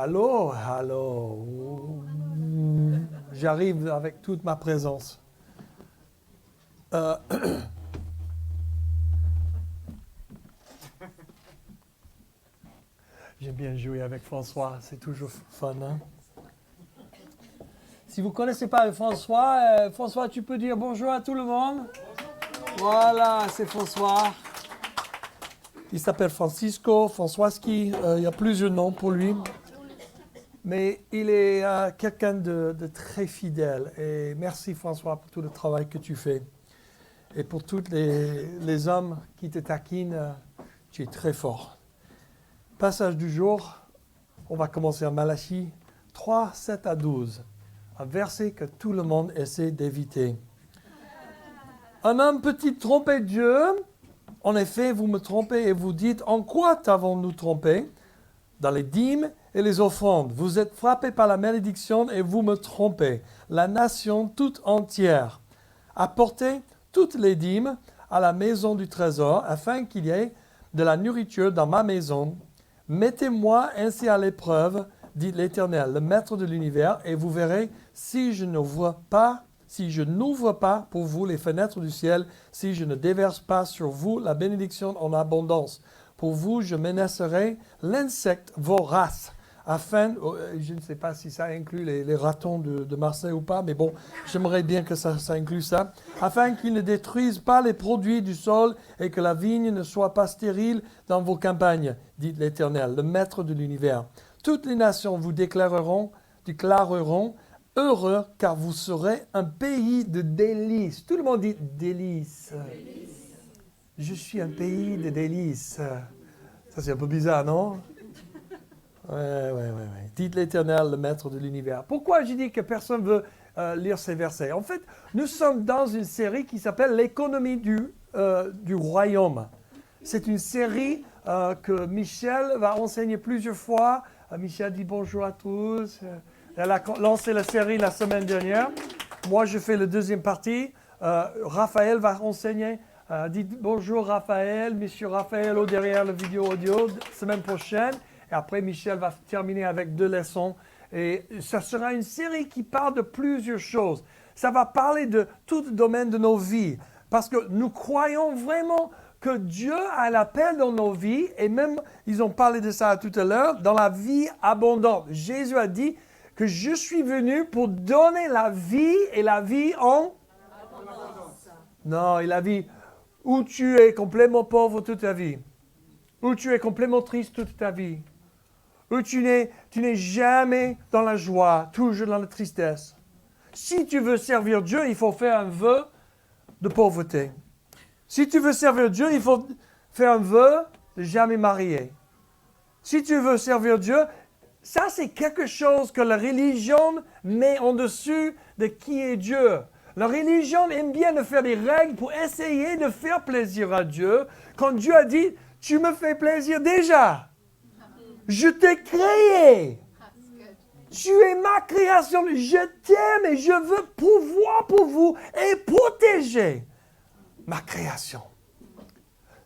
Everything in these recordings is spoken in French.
Allô, allô. J'arrive avec toute ma présence. J'aime bien jouer avec François, c'est toujours fun. Hein? Si vous ne connaissez pas François, François, tu peux dire bonjour à tout le monde. Voilà, c'est François. Il s'appelle Francisco, Françoiski, il y a plusieurs noms pour lui. Mais il est quelqu'un de très fidèle. Et merci François pour tout le travail que tu fais. Et pour tous les hommes qui te taquinent, tu es très fort. Passage du jour, on va commencer à Malachie 3, 7 à 12. Un verset que tout le monde essaie d'éviter. Un homme peut-il tromper Dieu? En effet, vous me trompez et vous dites, en quoi t'avons-nous trompé? Dans les dîmes et les offrandes. Vous êtes frappés par la malédiction et vous me trompez. La nation toute entière. Apportez toutes les dîmes à la maison du trésor, afin qu'il y ait de la nourriture dans ma maison. Mettez-moi ainsi à l'épreuve, dit l'Éternel, le Maître de l'univers, et vous verrez si je n'ouvre pas pour vous les fenêtres du ciel, si je ne déverse pas sur vous la bénédiction en abondance. Pour vous, je menacerai l'insecte vorace, afin, je ne sais pas si ça inclut les ratons de Marseille ou pas, mais bon, j'aimerais bien que ça inclue ça, afin qu'ils ne détruisent pas les produits du sol et que la vigne ne soit pas stérile dans vos campagnes, dit l'Éternel, le Maître de l'univers. Toutes les nations vous déclareront heureux, car vous serez un pays de délices. Tout le monde dit délices. Je suis un pays de délices. Ça, c'est un peu bizarre, non? Ouais. Dites l'Éternel, le Maître de l'univers. Pourquoi j'ai dit que personne veut lire ces versets? En fait, nous sommes dans une série qui s'appelle l'économie du royaume. C'est une série que Michel va enseigner plusieurs fois. Michel dit bonjour à tous. Elle a lancé la série la semaine dernière. Moi, je fais la deuxième partie. Raphaël va enseigner. Dites bonjour Raphaël, monsieur Raphaël derrière la vidéo audio, semaine prochaine. Et après, Michel va terminer avec 2 leçons. Et ça sera une série qui parle de plusieurs choses. Ça va parler de tout le domaine de nos vies. Parce que nous croyons vraiment que Dieu a l'appel dans nos vies. Et même, ils ont parlé de ça tout à l'heure, dans la vie abondante. Jésus a dit que je suis venu pour donner la vie et la vie en abondance. Non, il a dit où tu es complètement pauvre toute ta vie, où tu es complètement triste toute ta vie, où tu n'es jamais dans la joie, toujours dans la tristesse. Si tu veux servir Dieu, il faut faire un vœu de pauvreté. Si tu veux servir Dieu, il faut faire un vœu de jamais marier. Si tu veux servir Dieu, ça c'est quelque chose que la religion met en dessus de qui est Dieu. La religion aime bien de faire des règles pour essayer de faire plaisir à Dieu, quand Dieu a dit, tu me fais plaisir déjà. Je t'ai créé. Tu es ma création. Je t'aime et je veux pouvoir pour vous et protéger ma création.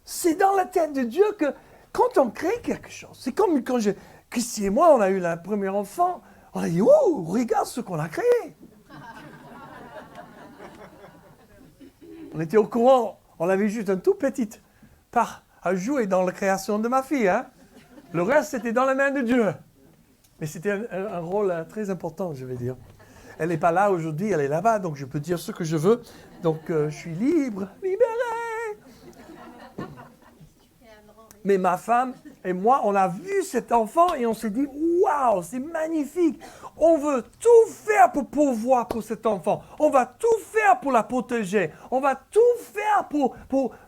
C'est dans la tête de Dieu que quand on crée quelque chose, c'est comme quand Christy et moi, on a eu le premier enfant, on a dit, oh, regarde ce qu'on a créé. On était au courant, on avait juste un tout petit part à jouer dans la création de ma fille. Hein? Le reste, c'était dans la main de Dieu. Mais c'était un rôle très important, je vais dire. Elle n'est pas là aujourd'hui, elle est là-bas, donc je peux dire ce que je veux. Donc, je suis libre, libéré. Mais ma femme et moi, on a vu cet enfant et on s'est dit, waouh, c'est magnifique. On veut tout faire pour pourvoir pour cet enfant. On va tout faire pour la protéger. On va tout faire pour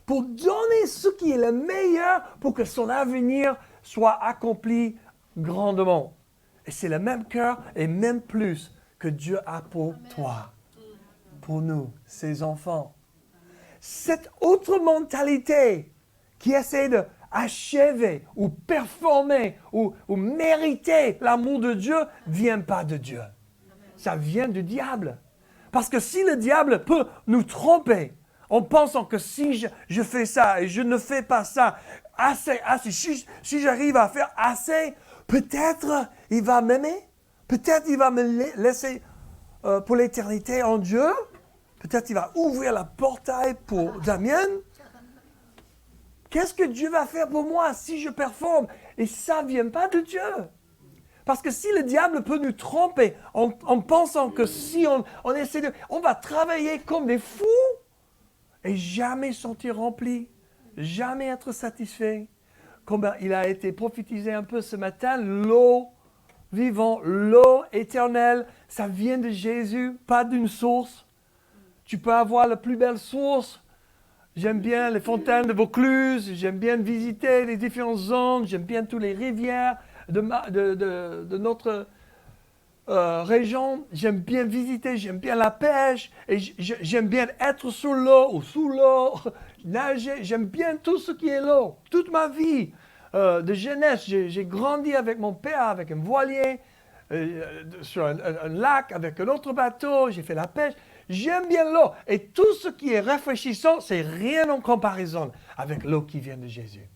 donner ce qui est le meilleur pour que son avenir soit accompli grandement. Et c'est le même cœur et même plus que Dieu a pour toi, pour nous, ses enfants. Cette autre mentalité qui essaie de achever ou performer ou mériter l'amour de Dieu vient pas de Dieu. Ça vient du diable. Parce que si le diable peut nous tromper en pensant que si je fais ça et je ne fais pas ça, assez, si j'arrive à faire assez, Peut-être il va m'aimer. Peut-être il va me laisser pour l'éternité en Dieu. Peut-être il va ouvrir la portail pour Damien. Qu'est-ce que Dieu va faire pour moi si je performe? Et ça ne vient pas de Dieu. Parce que si le diable peut nous tromper en pensant que si on essaie de... On va travailler comme des fous et jamais sentir rempli, jamais être satisfait. Comme il a été prophétisé un peu ce matin, l'eau vivante, l'eau éternelle, ça vient de Jésus, pas d'une source. Tu peux avoir la plus belle source. J'aime bien les fontaines de Vaucluse, j'aime bien visiter les différentes zones, j'aime bien toutes les rivières de notre région. J'aime bien visiter, j'aime bien la pêche, et j'aime bien être sous l'eau ou sous l'eau, nager. J'aime bien tout ce qui est l'eau. Toute ma vie de jeunesse, j'ai grandi avec mon père, avec un voilier, sur un lac, avec un autre bateau, j'ai fait la pêche. J'aime bien l'eau. Et tout ce qui est rafraîchissant, c'est rien en comparaison avec l'eau qui vient de Jésus.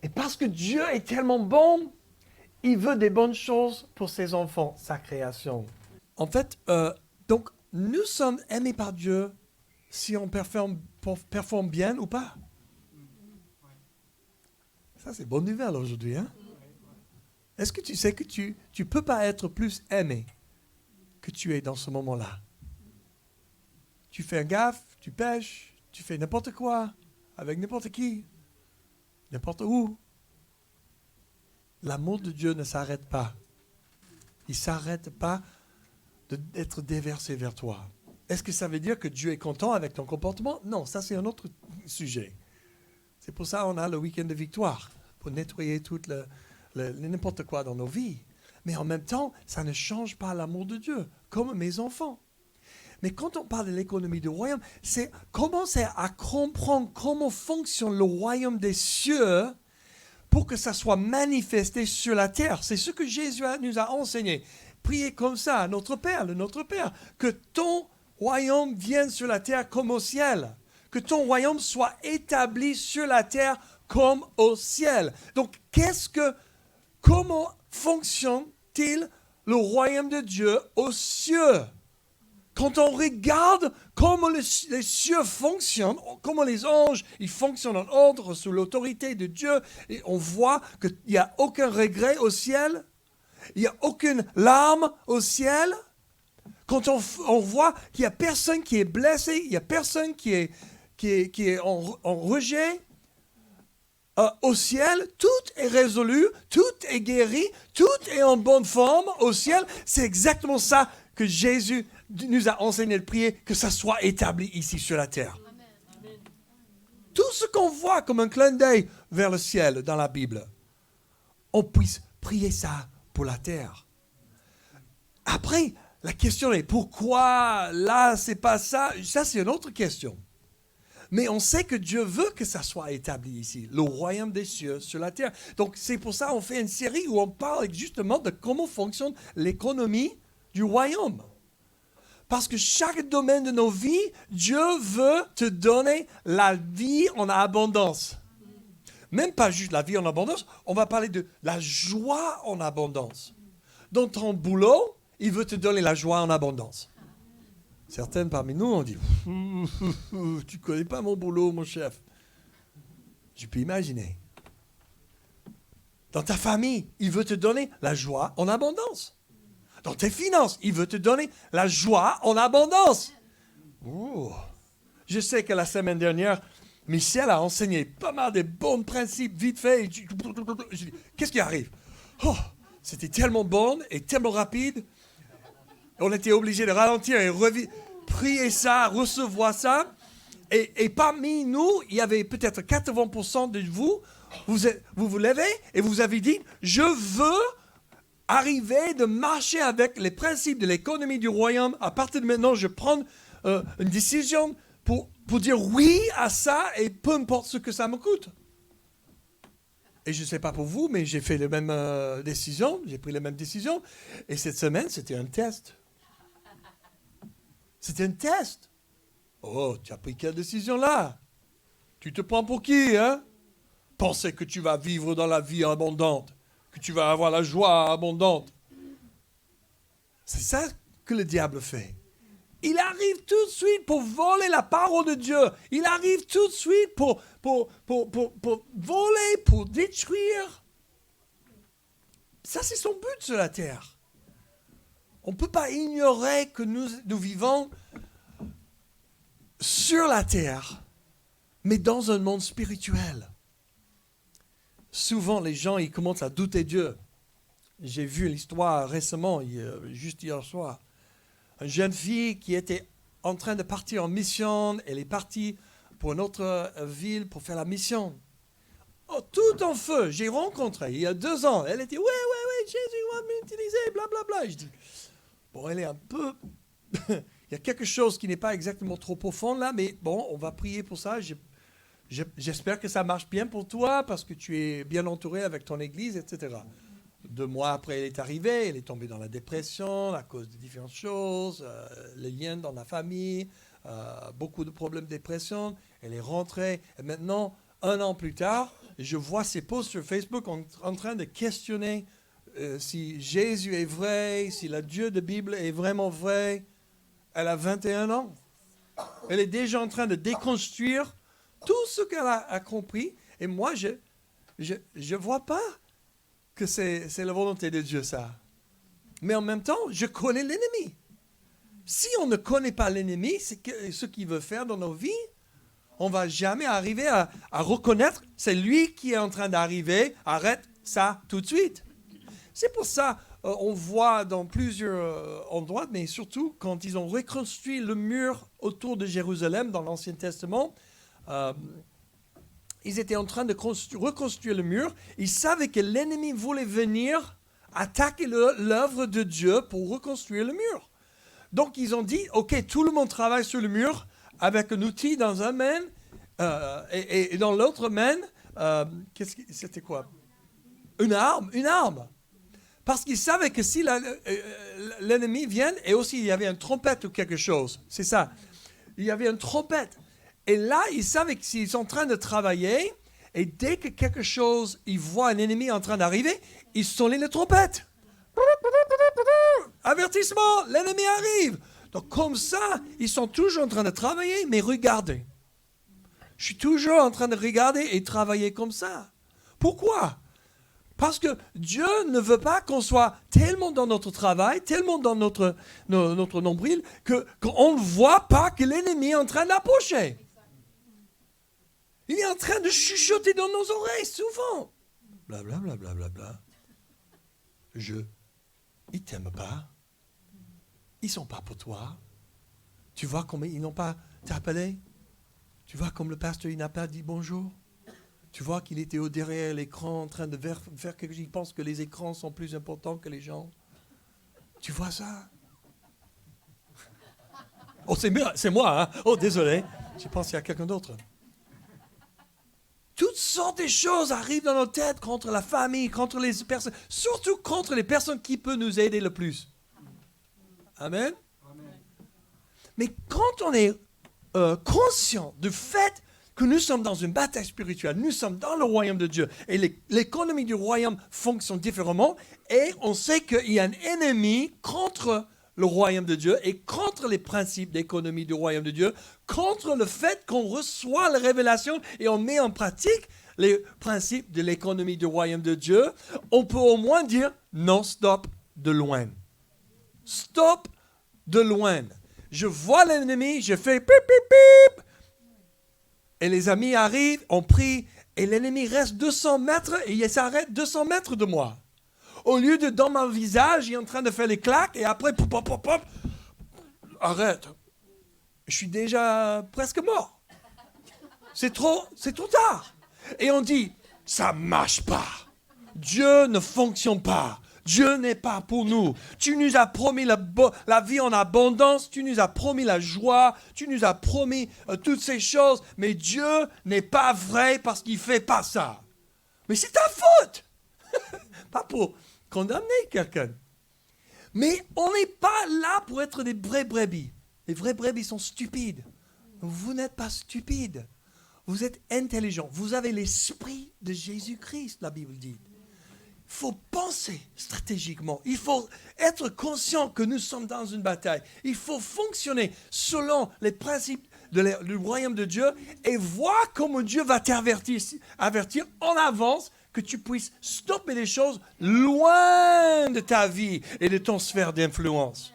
Et parce que Dieu est tellement bon, il veut des bonnes choses pour ses enfants, sa création. En fait, donc, nous sommes aimés par Dieu si on performe bien ou pas. Ça, c'est bonne nouvelle aujourd'hui, hein? Est-ce que tu sais que tu ne peux pas être plus aimé que tu es dans ce moment-là? Tu fais un gaffe, tu pêches, tu fais n'importe quoi, avec n'importe qui, n'importe où. L'amour de Dieu ne s'arrête pas. Il ne s'arrête pas d'être déversé vers toi. Est-ce que ça veut dire que Dieu est content avec ton comportement? Non, ça c'est un autre sujet. C'est pour ça qu'on a le week-end de victoire, pour nettoyer tout n'importe quoi dans nos vies. Mais en même temps, ça ne change pas l'amour de Dieu, comme mes enfants. Mais quand on parle de l'économie du royaume, c'est commencer à comprendre comment fonctionne le royaume des cieux pour que ça soit manifesté sur la terre. C'est ce que Jésus nous a enseigné. Priez comme ça, notre Père, que ton royaume vienne sur la terre comme au ciel. Que ton royaume soit établi sur la terre comme au ciel. Donc, comment fonctionne-t-il le royaume de Dieu aux cieux? Quand on regarde comment les cieux fonctionnent, comment les anges ils fonctionnent en ordre sous l'autorité de Dieu, et on voit qu'il n'y a aucun regret au ciel, il n'y a aucune larme au ciel. Quand on voit qu'il n'y a personne qui est blessé, il n'y a personne qui est en rejet, au ciel, tout est résolu, tout est guéri, tout est en bonne forme au ciel. C'est exactement ça que Jésus nous a enseigné de prier, que ça soit établi ici sur la terre. Amen. Tout ce qu'on voit comme un clin d'œil vers le ciel dans la Bible, on puisse prier ça pour la terre. Après, la question est pourquoi là, c'est pas ça? Ça, c'est une autre question. Mais on sait que Dieu veut que ça soit établi ici, le royaume des cieux sur la terre. Donc, c'est pour ça qu'on fait une série où on parle justement de comment fonctionne l'économie du royaume. Parce que chaque domaine de nos vies, Dieu veut te donner la vie en abondance. Même pas juste la vie en abondance, on va parler de la joie en abondance. Dans ton boulot, il veut te donner la joie en abondance. Certaines parmi nous ont dit « Tu ne connais pas mon boulot, mon chef. » Je peux imaginer. Dans ta famille, il veut te donner la joie en abondance. Dans tes finances, il veut te donner la joie en abondance. Ouh. Je sais que la semaine dernière, Michel a enseigné pas mal de bons principes vite fait. Je dis, qu'est-ce qui arrive? Oh, c'était tellement bon et tellement rapide. On était obligé de ralentir et prier ça, recevoir ça. Et parmi nous, il y avait peut-être 80% de vous, vous levez et vous avez dit, je veux arriver de marcher avec les principes de l'économie du royaume. À partir de maintenant, je prends une décision pour dire oui à ça et peu importe ce que ça me coûte. Et je ne sais pas pour vous, mais j'ai fait les mêmes décisions, j'ai pris les mêmes décisions. Et cette semaine, c'était un test. C'était un test. Oh, tu as pris quelle décision là? Tu te prends pour qui, hein? Penser que tu vas vivre dans la vie abondante, que tu vas avoir la joie abondante. C'est ça que le diable fait. Il arrive tout de suite pour voler la parole de Dieu. Il arrive tout de suite pour voler, pour détruire. Ça, c'est son but sur la terre. On ne peut pas ignorer que nous vivons sur la terre, mais dans un monde spirituel. Souvent, les gens, ils commencent à douter de Dieu. J'ai vu l'histoire récemment, juste hier soir. Une jeune fille qui était en train de partir en mission, elle est partie pour une autre ville pour faire la mission. Oh, tout en feu, j'ai rencontré il y a 2 ans. Elle était, ouais, Jésus va m'utiliser, blablabla. Je dis, bon, elle est un peu... il y a quelque chose qui n'est pas exactement trop profond là, mais bon, on va prier pour ça. J'espère que ça marche bien pour toi parce que tu es bien entouré avec ton église, etc. 2 mois après, elle est arrivée, elle est tombée dans la dépression à cause de différentes choses, les liens dans la famille, beaucoup de problèmes de dépression. Elle est rentrée et maintenant, 1 an plus tard, je vois ses posts sur Facebook en train de questionner si Jésus est vrai, si le Dieu de la Bible est vraiment vrai. Elle a 21 ans. Elle est déjà en train de déconstruire tout ce qu'elle a compris. Et moi, je vois pas que c'est la volonté de Dieu, ça. Mais en même temps, je connais l'ennemi. Si on ne connaît pas l'ennemi, c'est ce qu'il veut faire dans nos vies, on ne va jamais arriver à reconnaître, c'est lui qui est en train d'arriver, arrête ça tout de suite. C'est pour ça, on voit dans plusieurs endroits, mais surtout quand ils ont reconstruit le mur autour de Jérusalem dans l'Ancien Testament, ils étaient en train de reconstruire le mur. Ils savaient que l'ennemi voulait venir attaquer l'œuvre de Dieu pour reconstruire le mur. Donc, ils ont dit, OK, tout le monde travaille sur le mur avec un outil dans un main et dans l'autre main, c'était quoi? Une arme. Parce qu'ils savaient que si l'ennemi vient, et aussi il y avait une trompette ou quelque chose, c'est ça. Il y avait une trompette. Et là, ils savaient que s'ils sont en train de travailler, et dès que quelque chose, ils voient un ennemi en train d'arriver, ils sonnent les trompettes. Avertissement, l'ennemi arrive. Donc comme ça, ils sont toujours en train de travailler, mais regardez. Je suis toujours en train de regarder et travailler comme ça. Pourquoi? Parce que Dieu ne veut pas qu'on soit tellement dans notre travail, tellement dans notre nombril, qu'on ne voit pas que l'ennemi est en train d'approcher. Il est en train de chuchoter dans nos oreilles, souvent. Blablabla, blablabla. Ils ne t'aiment pas. Ils ne sont pas pour toi. Tu vois comme ils n'ont pas t'appelé. Tu vois comme le pasteur, il n'a pas dit bonjour. Tu vois qu'il était derrière l'écran en train de faire quelque chose. Il pense que les écrans sont plus importants que les gens. Tu vois ça? Oh, c'est moi, hein? Oh, désolé. Je pense qu'il y a quelqu'un d'autre. Toutes sortes de choses arrivent dans nos têtes contre la famille, contre les personnes, surtout contre les personnes qui peuvent nous aider le plus. Amen? Amen. Mais quand on est conscient du fait que nous sommes dans une bataille spirituelle, nous sommes dans le royaume de Dieu, et l'économie du royaume fonctionne différemment, et on sait qu'il y a un ennemi contre le royaume de Dieu, et contre les principes d'économie du royaume de Dieu, contre le fait qu'on reçoit la révélation, et on met en pratique les principes de l'économie du royaume de Dieu, on peut au moins dire non, stop, de loin. Stop, de loin. Je vois l'ennemi, je fais pip, pip, pip. Et les amis arrivent, on prie, et l'ennemi reste 200 mètres, et il s'arrête 200 mètres de moi. Au lieu de dans mon visage, il est en train de faire les claques, et après, pop, pop, pop, pop, arrête. Je suis déjà presque mort. C'est trop tard. Et on dit, ça ne marche pas. Dieu ne fonctionne pas. Dieu n'est pas pour nous. Tu nous as promis la vie en abondance, tu nous as promis la joie, tu nous as promis toutes ces choses, mais Dieu n'est pas vrai parce qu'il ne fait pas ça. Mais c'est ta faute. Pas pour condamner quelqu'un. Mais on n'est pas là pour être des vraies brebis. Les vraies brebis sont stupides. Vous n'êtes pas stupides. vous êtes intelligent. Vous avez l'esprit de Jésus-Christ, la Bible dit. Il faut penser stratégiquement. Il faut être conscient que nous sommes dans une bataille. Il faut fonctionner selon les principes du royaume de Dieu et voir comment Dieu va avertir en avance que tu puisses stopper les choses loin de ta vie et de ton sphère d'influence.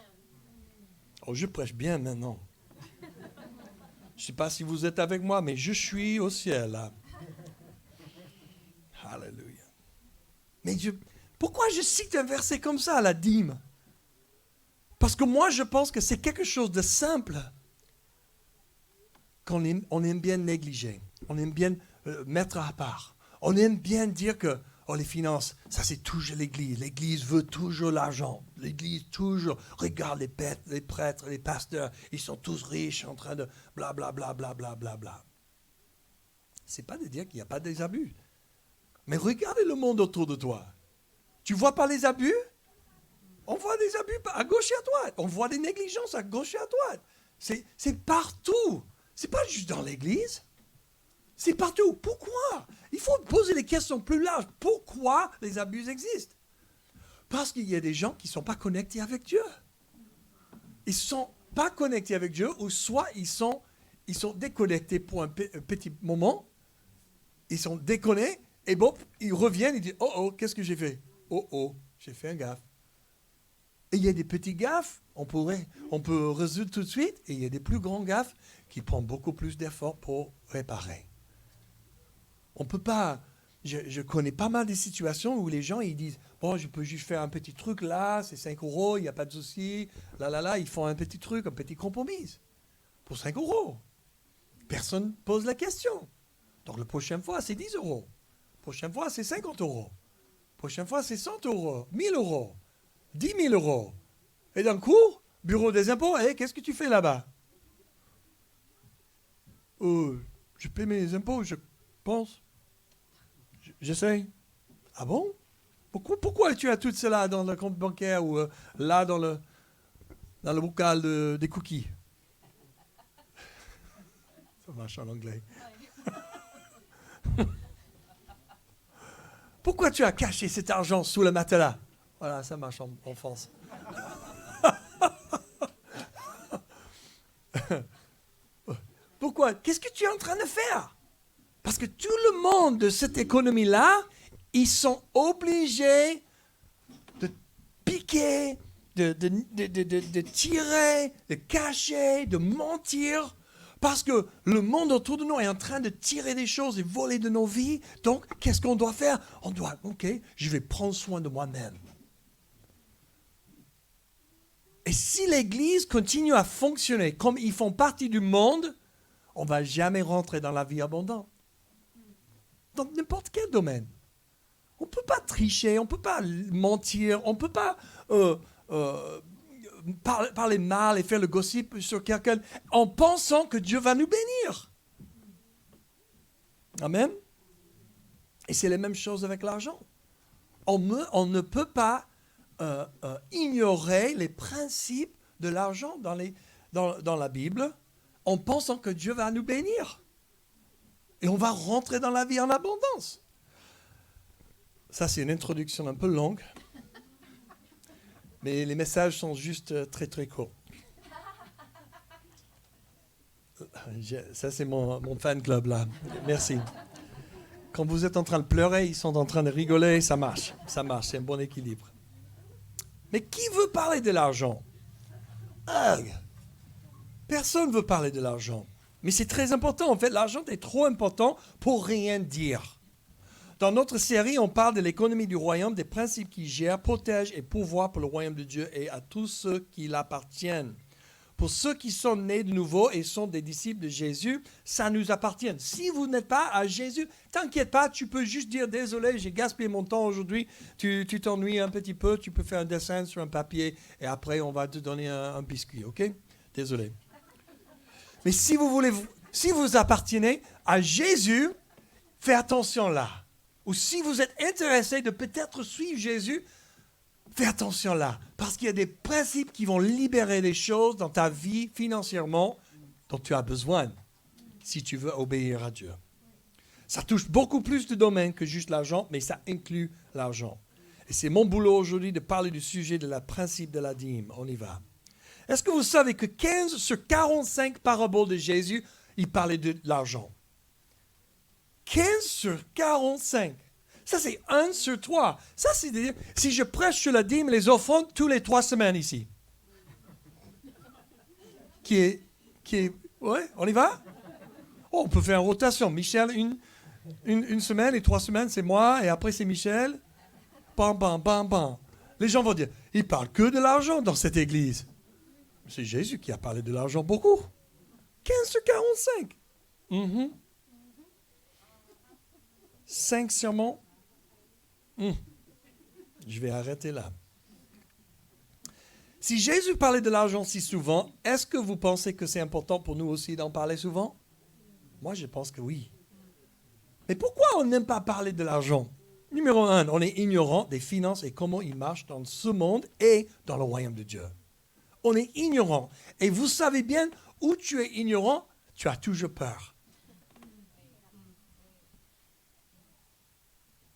Oh, je prêche bien maintenant. Je ne sais pas si vous êtes avec moi, mais je suis au ciel là. Alléluia. Mais pourquoi je cite un verset comme ça, la dîme? Parce que moi, je pense que c'est quelque chose de simple qu'on aime bien négliger. On aime bien mettre à part. On aime bien dire que les finances, ça c'est toujours l'Église. L'Église veut toujours l'argent. L'Église toujours, regarde les prêtres, les pasteurs, ils sont tous riches en train de blablabla, blablabla. C'est pas de dire qu'il n'y a pas des abus. Mais regardez le monde autour de toi. Tu vois pas les abus? On voit des abus à gauche et à droite. On voit des négligences à gauche et à droite. C'est partout. C'est pas juste dans l'Église. C'est partout. Pourquoi? Il faut poser les questions plus larges. Pourquoi les abus existent? Parce qu'il y a des gens qui ne sont pas connectés avec Dieu. Ils ne sont pas connectés avec Dieu, ou soit ils sont déconnectés pour un petit moment. Ils sont déconnectés. Et bon, ils reviennent, ils disent, oh, qu'est-ce que j'ai fait? Oh, j'ai fait un gaffe. Et il y a des petits gaffes, on peut résoudre tout de suite, et il y a des plus grands gaffes qui prennent beaucoup plus d'efforts pour réparer. On peut pas, je connais pas mal des situations où les gens, ils disent, bon, je peux juste faire un petit truc là, c'est 5 €, il n'y a pas de souci, là, ils font un petit truc, un petit compromis, pour 5 €. Personne ne pose la question. Donc la prochaine fois, c'est 10 €. Prochaine fois, c'est 50 €. Prochaine fois, c'est 100 €, 1000 €, 10 000 €. Et d'un coup, bureau des impôts, qu'est-ce que tu fais là-bas? Je paie mes impôts, je pense. J'essaye. Ah bon? Pourquoi tu as tout cela dans le compte bancaire ou là dans le bocal des cookies? Ça marche en anglais. Pourquoi tu as caché cet argent sous le matelas? Voilà, ça marche en France. Pourquoi? Qu'est-ce que tu es en train de faire? Parce que tout le monde de cette économie-là, ils sont obligés de piquer, de tirer, de cacher, de mentir. Parce que le monde autour de nous est en train de tirer des choses et voler de nos vies. Donc, qu'est-ce qu'on doit faire? On doit, je vais prendre soin de moi-même. Et si l'Église continue à fonctionner comme ils font partie du monde, on ne va jamais rentrer dans la vie abondante. Dans n'importe quel domaine. On ne peut pas tricher, on ne peut pas mentir, on ne peut pas parler mal et faire le gossip sur quelqu'un en pensant que Dieu va nous bénir. Amen. Et c'est la même chose avec l'argent. On ne peut pas ignorer les principes de l'argent dans la Bible en pensant que Dieu va nous bénir. Et on va rentrer dans la vie en abondance. Ça, c'est une introduction un peu longue. Mais les messages sont juste très, très courts. Ça, c'est mon fan club, là. Merci. Quand vous êtes en train de pleurer, ils sont en train de rigoler, ça marche. Ça marche, c'est un bon équilibre. Mais qui veut parler de l'argent? Personne ne veut parler de l'argent. Mais c'est très important. En fait, l'argent est trop important pour rien dire. Dans notre série, on parle de l'économie du royaume, des principes qui gèrent, protègent et pourvoient pour le royaume de Dieu et à tous ceux qui l'appartiennent. Pour ceux qui sont nés de nouveau et sont des disciples de Jésus, ça nous appartient. Si vous n'êtes pas à Jésus, t'inquiète pas, tu peux juste dire « Désolé, j'ai gaspillé mon temps aujourd'hui, tu t'ennuies un petit peu, tu peux faire un dessin sur un papier et après on va te donner un biscuit, ok? Désolé. » Mais si vous appartenez à Jésus, faites attention là. Ou si vous êtes intéressé de peut-être suivre Jésus, fais attention là. Parce qu'il y a des principes qui vont libérer des choses dans ta vie financièrement dont tu as besoin si tu veux obéir à Dieu. Ça touche beaucoup plus de domaines que juste l'argent, mais ça inclut l'argent. Et c'est mon boulot aujourd'hui de parler du sujet de la principe de la dîme. On y va. Est-ce que vous savez que 15 sur 45 paraboles de Jésus, il parlait de l'argent? 15 sur 45. Ça, c'est 1 sur 3. Ça, c'est si je prêche sur la dîme et les offrandes tous les 3 semaines ici. Ouais, on y va? Oh, on peut faire une rotation. Michel, une semaine et 3 semaines, c'est moi, et après, c'est Michel. Bam, bam, bam, bam. Les gens vont dire, il parle que de l'argent dans cette église. C'est Jésus qui a parlé de l'argent beaucoup. 15 sur 45. 5 sermons. Je vais arrêter là. Si Jésus parlait de l'argent si souvent, est-ce que vous pensez que c'est important pour nous aussi d'en parler souvent? Moi, je pense que oui. Mais pourquoi on n'aime pas parler de l'argent? Numéro 1, on est ignorant des finances et comment ils marchent dans ce monde et dans le royaume de Dieu. On est ignorant. Et vous savez bien, où tu es ignorant, tu as toujours peur.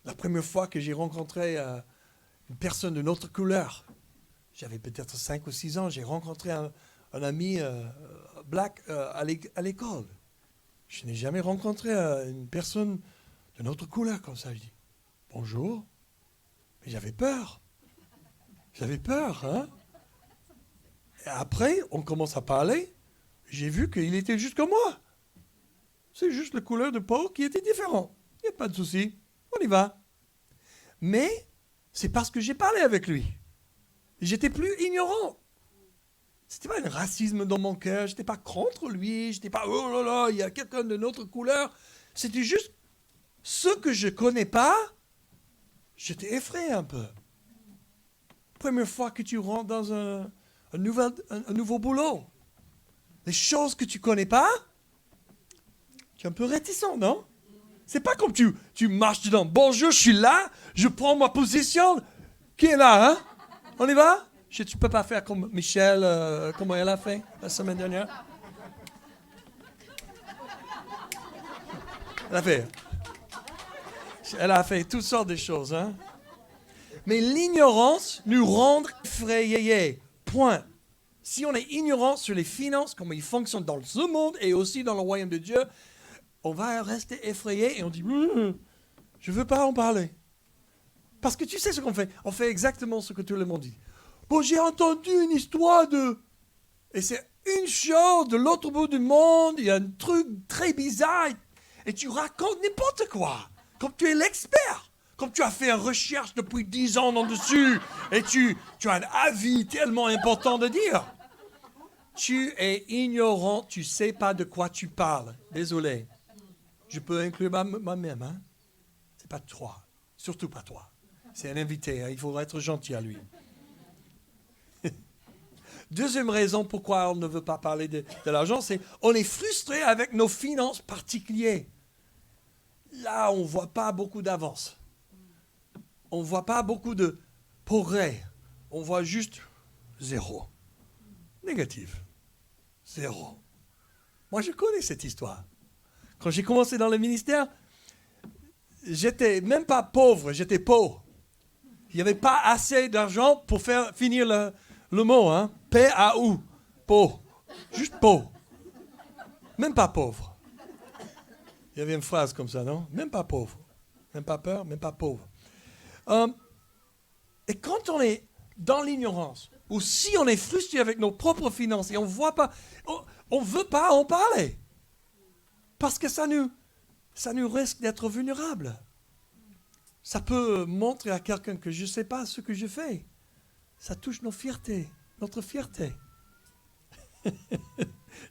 La première fois que j'ai rencontré une personne d'une autre couleur, j'avais peut-être 5 ou 6 ans, j'ai rencontré un ami black à l'école. Je n'ai jamais rencontré une personne d'une autre couleur comme ça. Je dis, bonjour. Mais j'avais peur. Hein? Et après, on commence à parler. J'ai vu qu'il était juste comme moi. C'est juste la couleur de peau qui était différente. Il n'y a pas de souci. On y va. Mais c'est parce que j'ai parlé avec lui. J'étais plus ignorant. C'était pas un racisme dans mon cœur. J'étais pas contre lui. J'étais pas, oh là là, il y a quelqu'un de notre couleur. C'était juste ce que je connais pas. J'étais effrayé un peu. Première fois que tu rentres dans un nouveau boulot. Les choses que tu connais pas, tu es un peu réticent, non? C'est pas comme tu marches dedans. Bonjour, je suis là, je prends ma position. Qui est là, hein? On y va? Tu ne peux pas faire comme Michel, comment elle a fait la semaine dernière. Elle a fait toutes sortes de choses, hein? Mais l'ignorance nous rend effrayés. Point. Si on est ignorant sur les finances, comment ils fonctionnent dans ce monde et aussi dans le royaume de Dieu, on va rester effrayé et on dit je ne veux pas en parler. Parce que tu sais ce qu'on fait. On fait exactement ce que tout le monde dit. Bon, j'ai entendu une histoire de... Et c'est une chose de l'autre bout du monde, il y a un truc très bizarre. Et tu racontes n'importe quoi. Comme tu es l'expert. Comme tu as fait une recherche depuis 10 ans là-dessus. Et tu as un avis tellement important de dire. Tu es ignorant, tu ne sais pas de quoi tu parles. Désolé. Je peux inclure moi-même. Hein? C'est pas toi. Surtout pas toi. C'est un invité. Hein? Il faut être gentil à lui. Deuxième raison pourquoi on ne veut pas parler de l'argent, c'est on est frustré avec nos finances particulières. Là, on ne voit pas beaucoup d'avance. On ne voit pas beaucoup de progrès. On voit juste 0. Négatif. 0. Moi, je connais cette histoire. Quand j'ai commencé dans le ministère, j'étais même pas pauvre, j'étais pauvre. Il n'y avait pas assez d'argent pour faire finir le mot, hein? P-A-U. Pauvre. Juste pauvre. Même pas pauvre. Il y avait une phrase comme ça, non? Même pas pauvre. Même pas peur, même pas pauvre. Et quand on est dans l'ignorance, ou si on est frustré avec nos propres finances et on voit pas, on veut pas en parler. Parce que ça nous risque d'être vulnérable. Ça peut montrer à quelqu'un que je ne sais pas ce que je fais. Ça touche notre fierté.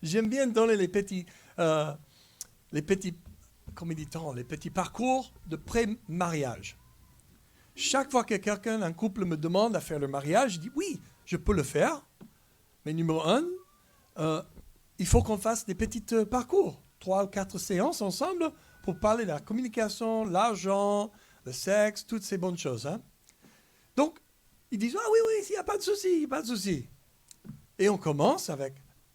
J'aime bien donner les petits parcours de pré-mariage. Chaque fois que un couple me demande à faire le mariage, je dis oui, je peux le faire. Mais numéro 1, il faut qu'on fasse des petits parcours. 3 ou 4 séances ensemble pour parler de la communication, l'argent, le sexe, toutes ces bonnes choses. Hein. Donc, ils disent, ah oui, il n'y a pas de souci. Et on commence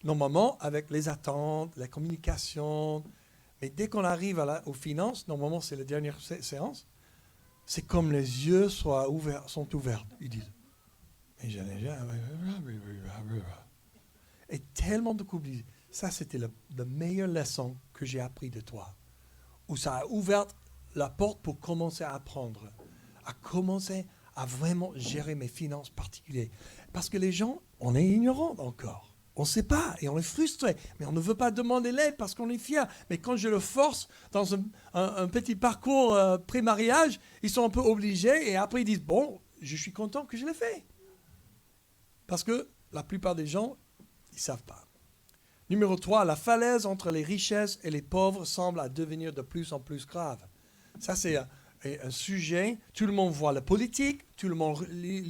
normalement avec les attentes, la communication. Mais dès qu'on arrive aux finances, normalement c'est la dernière séance, c'est comme les yeux sont ouverts. Ils disent, mais j'en ai jamais. Et tellement de couples disent, ça c'était la meilleure leçon que j'ai appris de toi. Où ça a ouvert la porte pour commencer à apprendre, à commencer à vraiment gérer mes finances particulières. Parce que les gens, on est ignorants encore. On ne sait pas et on est frustré. Mais on ne veut pas demander l'aide parce qu'on est fier. Mais quand je le force dans un petit parcours pré-mariage, ils sont un peu obligés et après ils disent, bon, je suis content que je l'ai fait. Parce que la plupart des gens, ils ne savent pas. Numéro 3, la falaise entre les richesses et les pauvres semble à devenir de plus en plus grave. Ça, c'est un sujet. Tout le monde voit la politique, tout le monde lit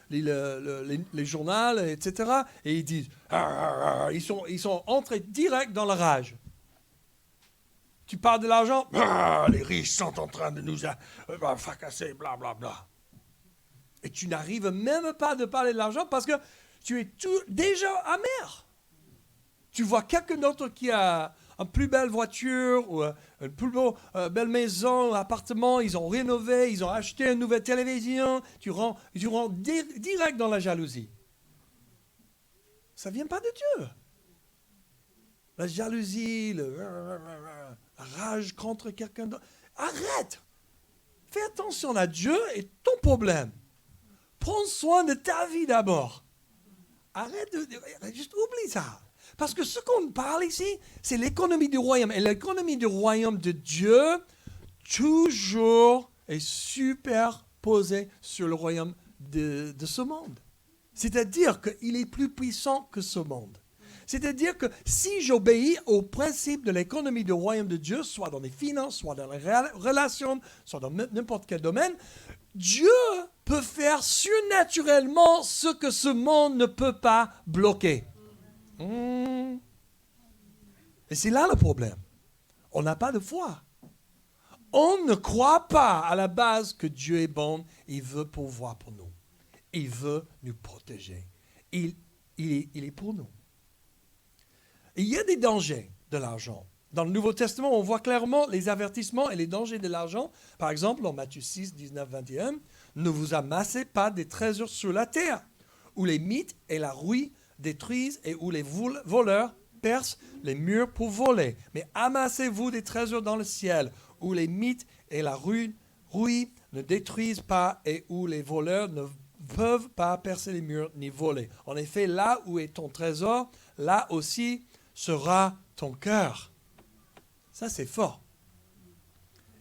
les journaux, etc. Et ils disent, ils sont entrés direct dans la rage. Tu parles de l'argent, les riches sont en train de nous fracasser, blablabla. Et tu n'arrives même pas de parler de l'argent parce que tu es déjà amer. Tu vois quelqu'un d'autre qui a une plus belle voiture ou une plus belle maison, un appartement, ils ont rénové, ils ont acheté une nouvelle télévision, tu rentres direct dans la jalousie. Ça ne vient pas de Dieu. La jalousie, la rage contre quelqu'un d'autre. Arrête. Fais attention à Dieu et ton problème. Prends soin de ta vie d'abord. Arrête juste oublie ça. Parce que ce qu'on parle ici, c'est l'économie du royaume. Et l'économie du royaume de Dieu, toujours est superposée sur le royaume de ce monde. C'est-à-dire qu'il est plus puissant que ce monde. C'est-à-dire que si j'obéis au principe de l'économie du royaume de Dieu, soit dans les finances, soit dans les relations, soit dans n'importe quel domaine, Dieu peut faire surnaturellement ce que ce monde ne peut pas bloquer. Et c'est là le problème. On n'a pas de foi. On ne croit pas à la base que Dieu est bon. Il veut pourvoir pour nous. Il veut nous protéger. Il est pour nous. Et il y a des dangers de l'argent. Dans le Nouveau Testament, on voit clairement les avertissements et les dangers de l'argent. Par exemple, en Matthieu 6, 19, 21, « Ne vous amassez pas des trésors sur la terre, où les mythes et la rouille détruisent et où les voleurs percent les murs pour voler. Mais amassez-vous des trésors dans le ciel, où les mythes et la rouille ne détruisent pas et où les voleurs ne peuvent pas percer les murs ni voler. En effet, là où est ton trésor, là aussi sera ton cœur. » Ça, c'est fort.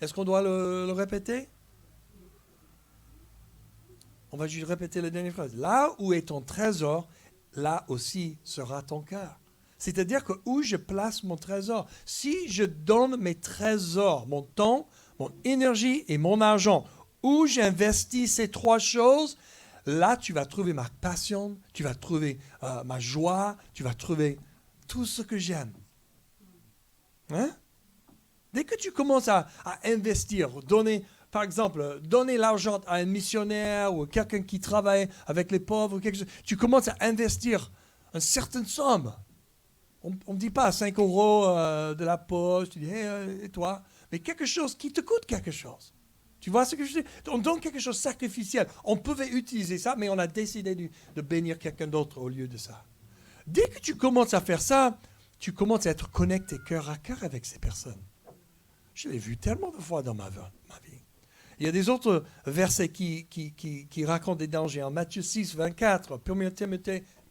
Est-ce qu'on doit le répéter? On va juste répéter la dernière phrase. Là où est ton trésor, là aussi sera ton cœur. C'est-à-dire que où je place mon trésor, si je donne mes trésors, mon temps, mon énergie et mon argent, où j'investis ces trois choses, là tu vas trouver ma passion, tu vas trouver ma joie, tu vas trouver tout ce que j'aime. Hein? Dès que tu commences à investir, par exemple, donner l'argent à un missionnaire ou quelqu'un qui travaille avec les pauvres, tu commences à investir une certaine somme. On ne dit pas 5 euros de la poche, tu dis, hey, et toi? Mais quelque chose qui te coûte quelque chose. Tu vois ce que je dis? On donne quelque chose de sacrificiel. On pouvait utiliser ça, mais on a décidé de bénir quelqu'un d'autre au lieu de ça. Dès que tu commences à faire ça, tu commences à être connecté cœur à cœur avec ces personnes. Je l'ai vu tellement de fois dans ma vie. Il y a des autres versets qui racontent des dangers. En Matthieu 6, 24, 1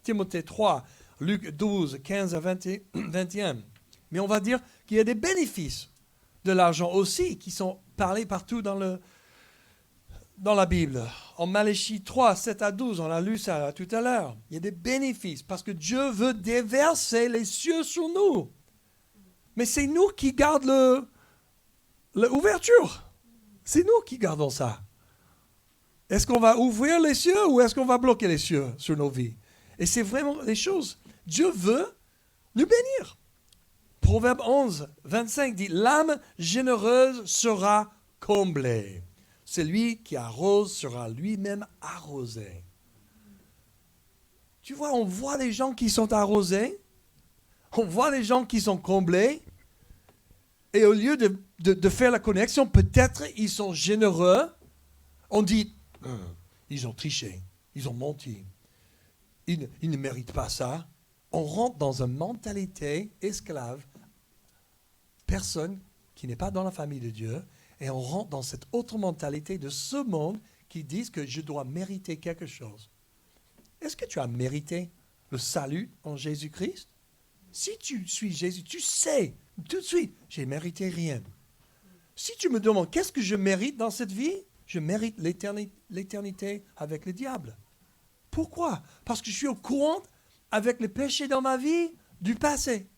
Timothée 3, Luc 12, 15 à 21. Mais on va dire qu'il y a des bénéfices de l'argent aussi qui sont parlés partout dans la Bible. En Malachie 3, 7 à 12, on a lu ça tout à l'heure. Il y a des bénéfices parce que Dieu veut déverser les cieux sur nous. Mais c'est nous qui gardons l'ouverture. C'est nous qui gardons ça. Est-ce qu'on va ouvrir les cieux ou est-ce qu'on va bloquer les cieux sur nos vies? Et c'est vraiment les choses. Dieu veut nous bénir. Proverbe 11, 25 dit, « L'âme généreuse sera comblée. Celui qui arrose sera lui-même arrosé. » Tu vois, on voit les gens qui sont arrosés. On voit les gens qui sont comblés. Et au lieu de faire la connexion, peut-être ils sont généreux. On dit, ils ont triché, ils ont menti. Ils ne méritent pas ça. On rentre dans une mentalité esclave, personne qui n'est pas dans la famille de Dieu, et on rentre dans cette autre mentalité de ce monde qui disent que je dois mériter quelque chose. Est-ce que tu as mérité le salut en Jésus-Christ? Si tu suis Jésus, tu sais tout de suite, j'ai mérité rien. Si tu me demandes qu'est-ce que je mérite dans cette vie, je mérite l'éternité avec le diable. Pourquoi? Parce que je suis au courant avec les péchés dans ma vie du passé.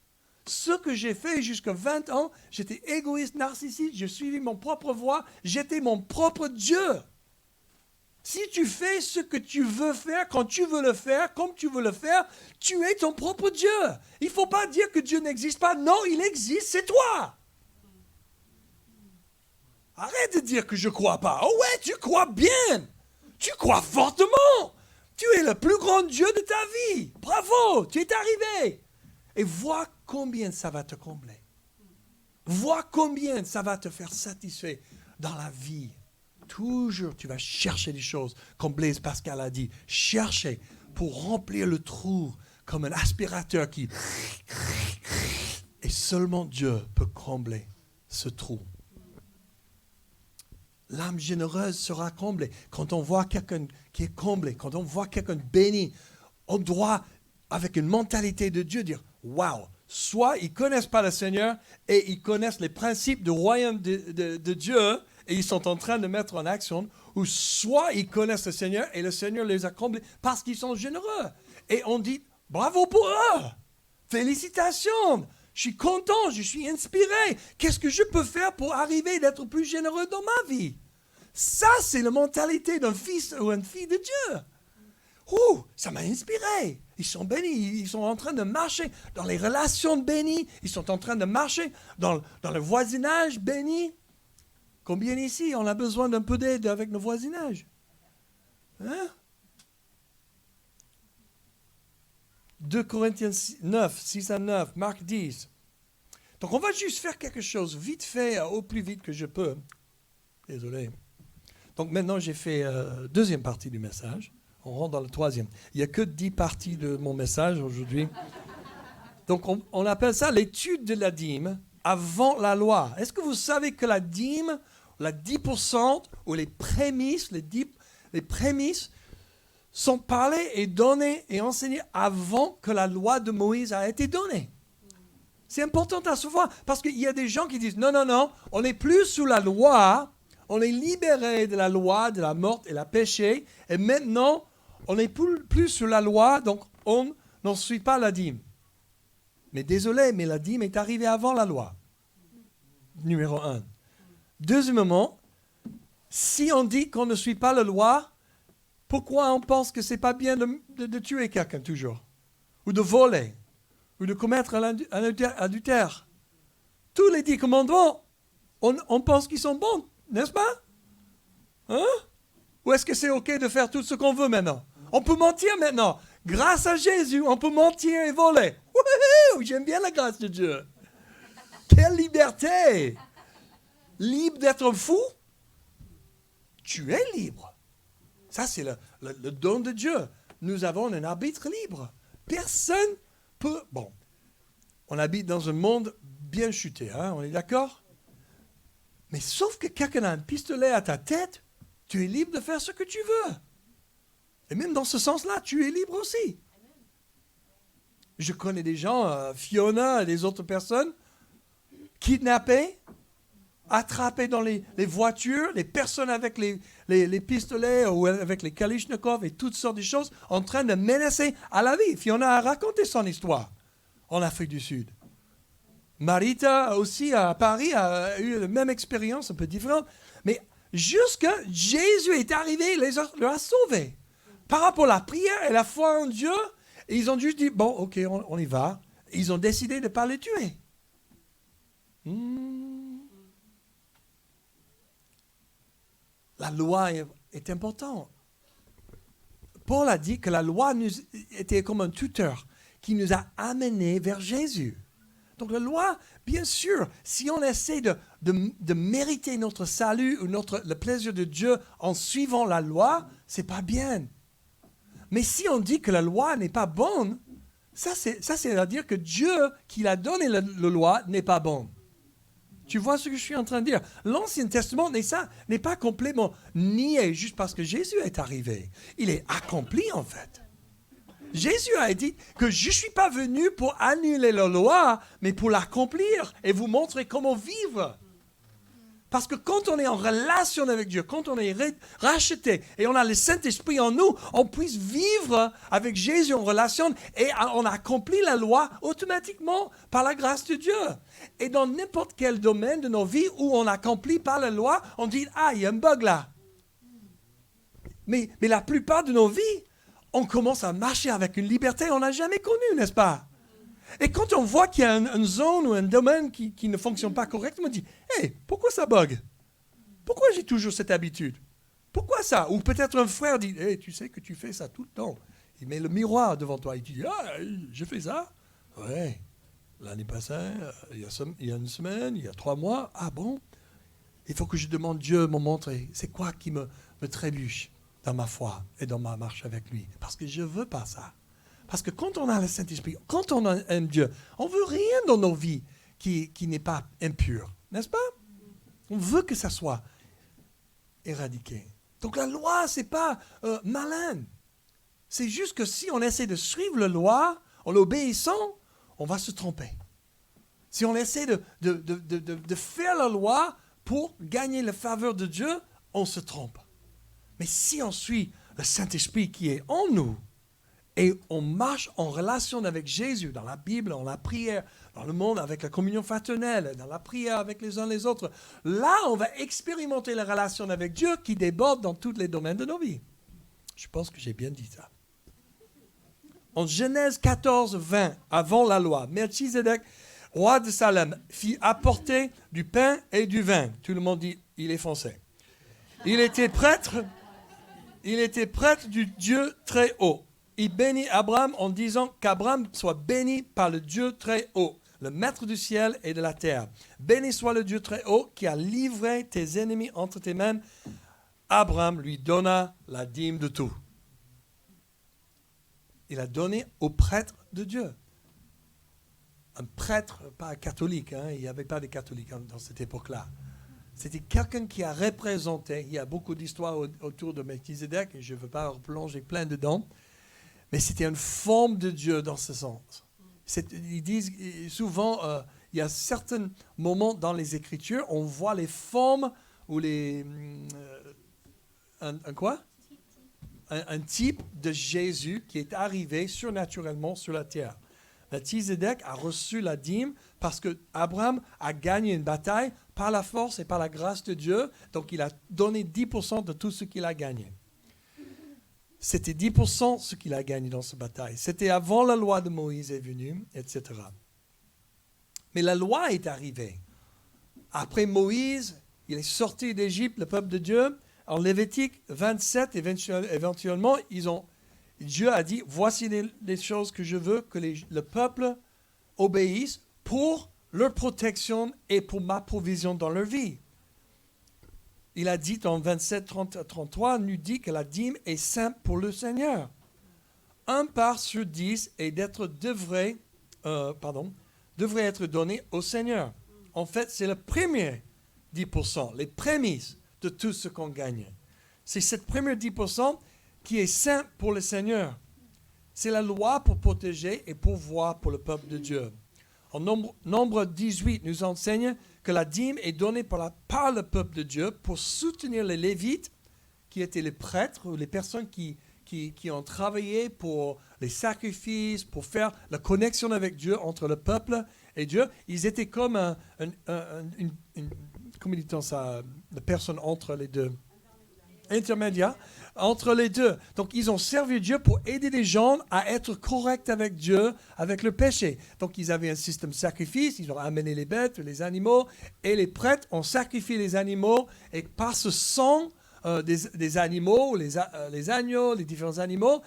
Ce que j'ai fait jusqu'à 20 ans, j'étais égoïste, narcissique, j'ai suivi mon propre voie, j'étais mon propre Dieu. Si tu fais ce que tu veux faire, quand tu veux le faire, comme tu veux le faire, tu es ton propre Dieu. Il ne faut pas dire que Dieu n'existe pas. Non, il existe, c'est toi. Arrête de dire que je ne crois pas. Oh ouais, tu crois bien. Tu crois fortement. Tu es le plus grand Dieu de ta vie. Bravo, tu es arrivé. Et vois combien ça va te combler. Vois combien ça va te faire satisfaire dans la vie. Toujours, tu vas chercher des choses, comme Blaise Pascal a dit. Chercher pour remplir le trou comme un aspirateur qui... Et seulement Dieu peut combler ce trou. L'âme généreuse sera comblée. Quand on voit quelqu'un qui est comblé, quand on voit quelqu'un béni, on doit, avec une mentalité de Dieu, dire « Waouh !» Soit ils ne connaissent pas le Seigneur et ils connaissent les principes du royaume de Dieu et ils sont en train de mettre en action, ou soit ils connaissent le Seigneur et le Seigneur les a comblés parce qu'ils sont généreux. Et on dit « Bravo pour eux ! Félicitations ! Je suis content, je suis inspiré. Qu'est-ce que je peux faire pour arriver d'être plus généreux dans ma vie? » Ça, c'est la mentalité d'un fils ou une fille de Dieu. Ouh, ça m'a inspiré. Ils sont bénis, ils sont en train de marcher dans les relations bénies, ils sont en train de marcher dans le voisinage béni. Combien ici, on a besoin d'un peu d'aide avec nos voisinages? Hein? 2 Corinthiens 9, 6 à 9, Marc 10. Donc on va juste faire quelque chose vite fait, au plus vite que je peux. Désolé. Donc maintenant j'ai fait deuxième partie du message. On rentre dans le troisième. Il n'y a que 10 parties de mon message aujourd'hui. Donc on appelle ça l'étude de la dîme avant la loi. Est-ce que vous savez que la dîme, la 10% ou les prémices, les prémices sont parlées et données et enseignées avant que la loi de Moïse a été donnée? C'est important à savoir parce qu'il y a des gens qui disent non, on n'est plus sous la loi, on est libéré de la loi, de la mort et la péché, et maintenant on n'est plus sous la loi, donc on n'en suit pas la dîme. Mais désolé, mais la dîme est arrivée avant la loi. Numéro 1. Deuxièmement, si on dit qu'on ne suit pas la loi, pourquoi on pense que ce n'est pas bien de tuer quelqu'un toujours? Ou de voler? Ou de commettre un adultère? Tous les 10 commandements, on pense qu'ils sont bons, n'est-ce pas? Hein? Ou est-ce que c'est OK de faire tout ce qu'on veut maintenant? On peut mentir maintenant. Grâce à Jésus, on peut mentir et voler. Wouhou! J'aime bien la grâce de Dieu. Quelle liberté! Libre d'être fou? Tu es libre. Ça, c'est le don de Dieu. Nous avons un arbitre libre. Personne peut... Bon, on habite dans un monde bien chuté, hein, on est d'accord? Mais sauf que quelqu'un a un pistolet à ta tête, tu es libre de faire ce que tu veux. Et même dans ce sens-là, tu es libre aussi. Je connais des gens, Fiona et des autres personnes, kidnappées, attrapées dans les voitures, les personnes avec les pistolets ou avec les Kalachnikov et toutes sortes de choses, en train de menacer à la vie. Fiona a raconté son histoire en Afrique du Sud. Marita aussi à Paris a eu la même expérience, un peu différente. Mais jusqu'à Jésus est arrivé, il les a sauvés. Par rapport à la prière et la foi en Dieu, ils ont juste dit, bon, ok, on y va. Ils ont décidé de ne pas les tuer. La loi est importante. Paul a dit que la loi était comme un tuteur qui nous a amenés vers Jésus. Donc la loi, bien sûr, si on essaie de mériter notre salut ou le plaisir de Dieu en suivant la loi, c'est pas bien. Mais si on dit que la loi n'est pas bonne, ça c'est à dire que Dieu qui a donné la loi n'est pas bon. Tu vois ce que je suis en train de dire? L'Ancien Testament n'est pas complètement nié juste parce que Jésus est arrivé. Il est accompli en fait. Jésus a dit que je ne suis pas venu pour annuler la loi, mais pour l'accomplir et vous montrer comment vivre. Parce que quand on est en relation avec Dieu, quand on est racheté et on a le Saint-Esprit en nous, on puisse vivre avec Jésus en relation et on accomplit la loi automatiquement par la grâce de Dieu. Et dans n'importe quel domaine de nos vies où on n'accomplit pas la loi, on dit « Ah, il y a un bug là ». Mais la plupart de nos vies, on commence à marcher avec une liberté qu'on n'a jamais connue, n'est-ce pas? Et quand on voit qu'il y a une zone ou un domaine qui ne fonctionne pas correctement, on dit « Hey, pourquoi ça bug? Pourquoi j'ai toujours cette habitude? Pourquoi ça ?» Ou peut-être un frère dit « Hey, tu sais que tu fais ça tout le temps. » Il met le miroir devant toi. Il dit « Ah, je fais ça? Ouais. L'année passée, il y a une semaine, il y a 3 mois. Ah bon? Il faut que je demande Dieu de me montrer. C'est quoi qui me trébuche dans ma foi et dans ma marche avec lui? Parce que je ne veux pas ça. Parce que quand on a le Saint-Esprit, quand on a un Dieu, on ne veut rien dans nos vies qui n'est pas impur, n'est-ce pas? On veut que ça soit éradiqué. Donc la loi, ce n'est pas malin. C'est juste que si on essaie de suivre la loi en l'obéissant, on va se tromper. Si on essaie de faire la loi pour gagner la faveur de Dieu, on se trompe. Mais si on suit le Saint-Esprit qui est en nous, et on marche en relation avec Jésus, dans la Bible, dans la prière, dans le monde avec la communion fraternelle, dans la prière avec les uns les autres. Là, on va expérimenter la relation avec Dieu qui déborde dans tous les domaines de nos vies. Je pense que j'ai bien dit ça. En Genèse 14, 20, avant la loi, Melchizedek, roi de Salem, fit apporter du pain et du vin. Tout le monde dit, il est français. Il était prêtre du Dieu très haut. Il bénit Abraham en disant qu'Abraham soit béni par le Dieu très haut, le maître du ciel et de la terre. Béni soit le Dieu très haut qui a livré tes ennemis entre tes mains. Abraham lui donna la dîme de tout. Il a donné au prêtre de Dieu. Un prêtre, pas catholique, il n'y avait pas de catholiques dans cette époque-là. C'était quelqu'un qui a représenté, il y a beaucoup d'histoires autour de Melchizedek, et je ne veux pas replonger plein dedans, mais c'était une forme de Dieu dans ce sens. Ils disent souvent, il y a certains moments dans les Écritures, on voit les formes ou les... un type de Jésus qui est arrivé surnaturellement sur la terre. Melchizedek a reçu la dîme parce que Abraham a gagné une bataille par la force et par la grâce de Dieu. Donc il a donné 10% de tout ce qu'il a gagné. C'était 10% ce qu'il a gagné dans cette bataille. C'était avant la loi de Moïse est venue, etc. Mais la loi est arrivée. Après Moïse, il est sorti d'Égypte, le peuple de Dieu. En Lévitique 27, éventuellement, Dieu a dit, voici les choses que je veux que le peuple obéisse pour leur protection et pour ma provision dans leur vie. Il a dit en 27, 33, nous dit que la dîme est sainte pour le Seigneur. 1 part sur 10 devrait être donné au Seigneur. En fait, c'est le premier 10%, les prémices de tout ce qu'on gagne. C'est cette première 10% qui est saint pour le Seigneur. C'est la loi pour protéger et pourvoir pour le peuple de Dieu. En Nombre 18 nous enseigne que la dîme est donnée par le peuple de Dieu pour soutenir les Lévites, qui étaient les prêtres ou les personnes qui ont travaillé pour les sacrifices, pour faire la connexion avec Dieu entre le peuple et Dieu. Ils étaient comme comment dit-on ça, la personne entre les deux. Intermédiaire entre les deux. Donc, ils ont servi Dieu pour aider les gens à être corrects avec Dieu, avec le péché. Donc, ils avaient un système de sacrifice, ils ont amené les bêtes, les animaux, et les prêtres ont sacrifié les animaux, et par ce sang des animaux, les agneaux, les différents animaux,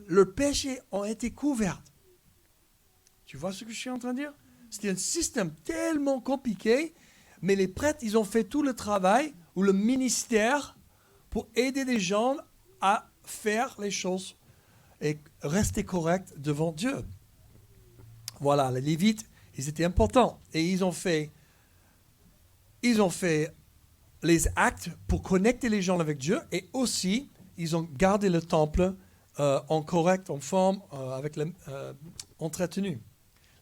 leurs péchés ont été couverts. Tu vois ce que je suis en train de dire? C'était un système tellement compliqué, mais les prêtres, ils ont fait tout le travail, ou le ministère, pour aider les gens à faire les choses et rester corrects devant Dieu. Voilà, les Lévites, ils étaient importants. Et ils ont fait les actes pour connecter les gens avec Dieu, et aussi, ils ont gardé le temple en correct, en forme, entretenu.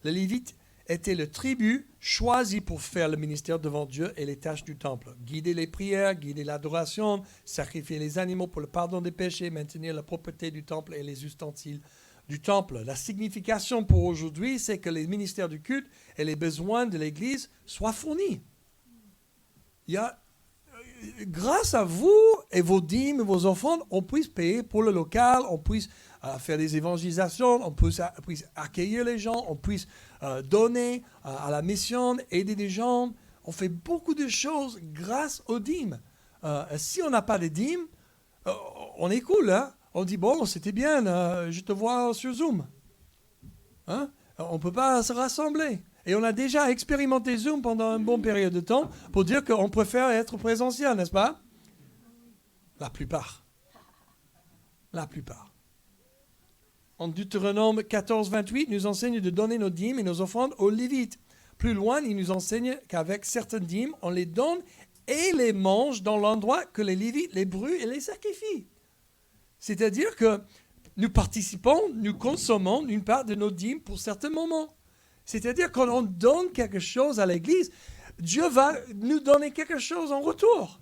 Les Lévites étaient le tribu choisi pour faire le ministère devant Dieu et les tâches du temple. Guider les prières, guider l'adoration, sacrifier les animaux pour le pardon des péchés, maintenir la propreté du temple et les ustensiles du temple. La signification pour aujourd'hui, c'est que les ministères du culte et les besoins de l'Église soient fournis. Grâce à vous et vos dîmes et vos offrandes, on puisse payer pour le local, on puisse faire des évangélisations, on puisse accueillir les gens, on puisse donner à la mission, aider des gens. On fait beaucoup de choses grâce aux dîmes. Si on n'a pas de dîmes, on est cool, hein? On dit, bon, c'était bien, je te vois sur Zoom. Hein? On ne peut pas se rassembler. Et on a déjà expérimenté Zoom pendant une bonne période de temps pour dire qu'on préfère être présentiel, n'est-ce pas? La plupart. En Deutéronome 14, 28, nous enseigne de donner nos dîmes et nos offrandes aux Lévites. Plus loin, il nous enseigne qu'avec certaines dîmes, on les donne et les mange dans l'endroit que les Lévites les brûlent et les sacrifient. C'est-à-dire que nous participons, nous consommons une part de nos dîmes pour certains moments. C'est-à-dire quand on donne quelque chose à l'Église, Dieu va nous donner quelque chose en retour.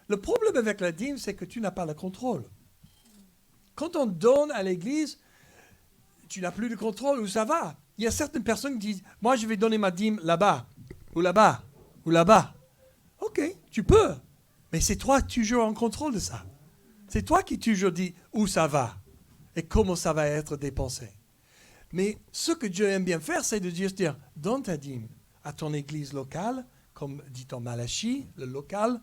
Le problème avec la dîme, c'est que tu n'as pas le contrôle. Quand on donne à l'Église, tu n'as plus de contrôle où ça va. Il y a certaines personnes qui disent, moi je vais donner ma dîme là-bas, ou là-bas, ou là-bas. Ok, tu peux, mais c'est toi toujours en contrôle de ça. C'est toi qui toujours dis où ça va et comment ça va être dépensé. Mais ce que Dieu aime bien faire, c'est de dire, donne ta dîme à ton église locale, comme dit en Malachie, le local.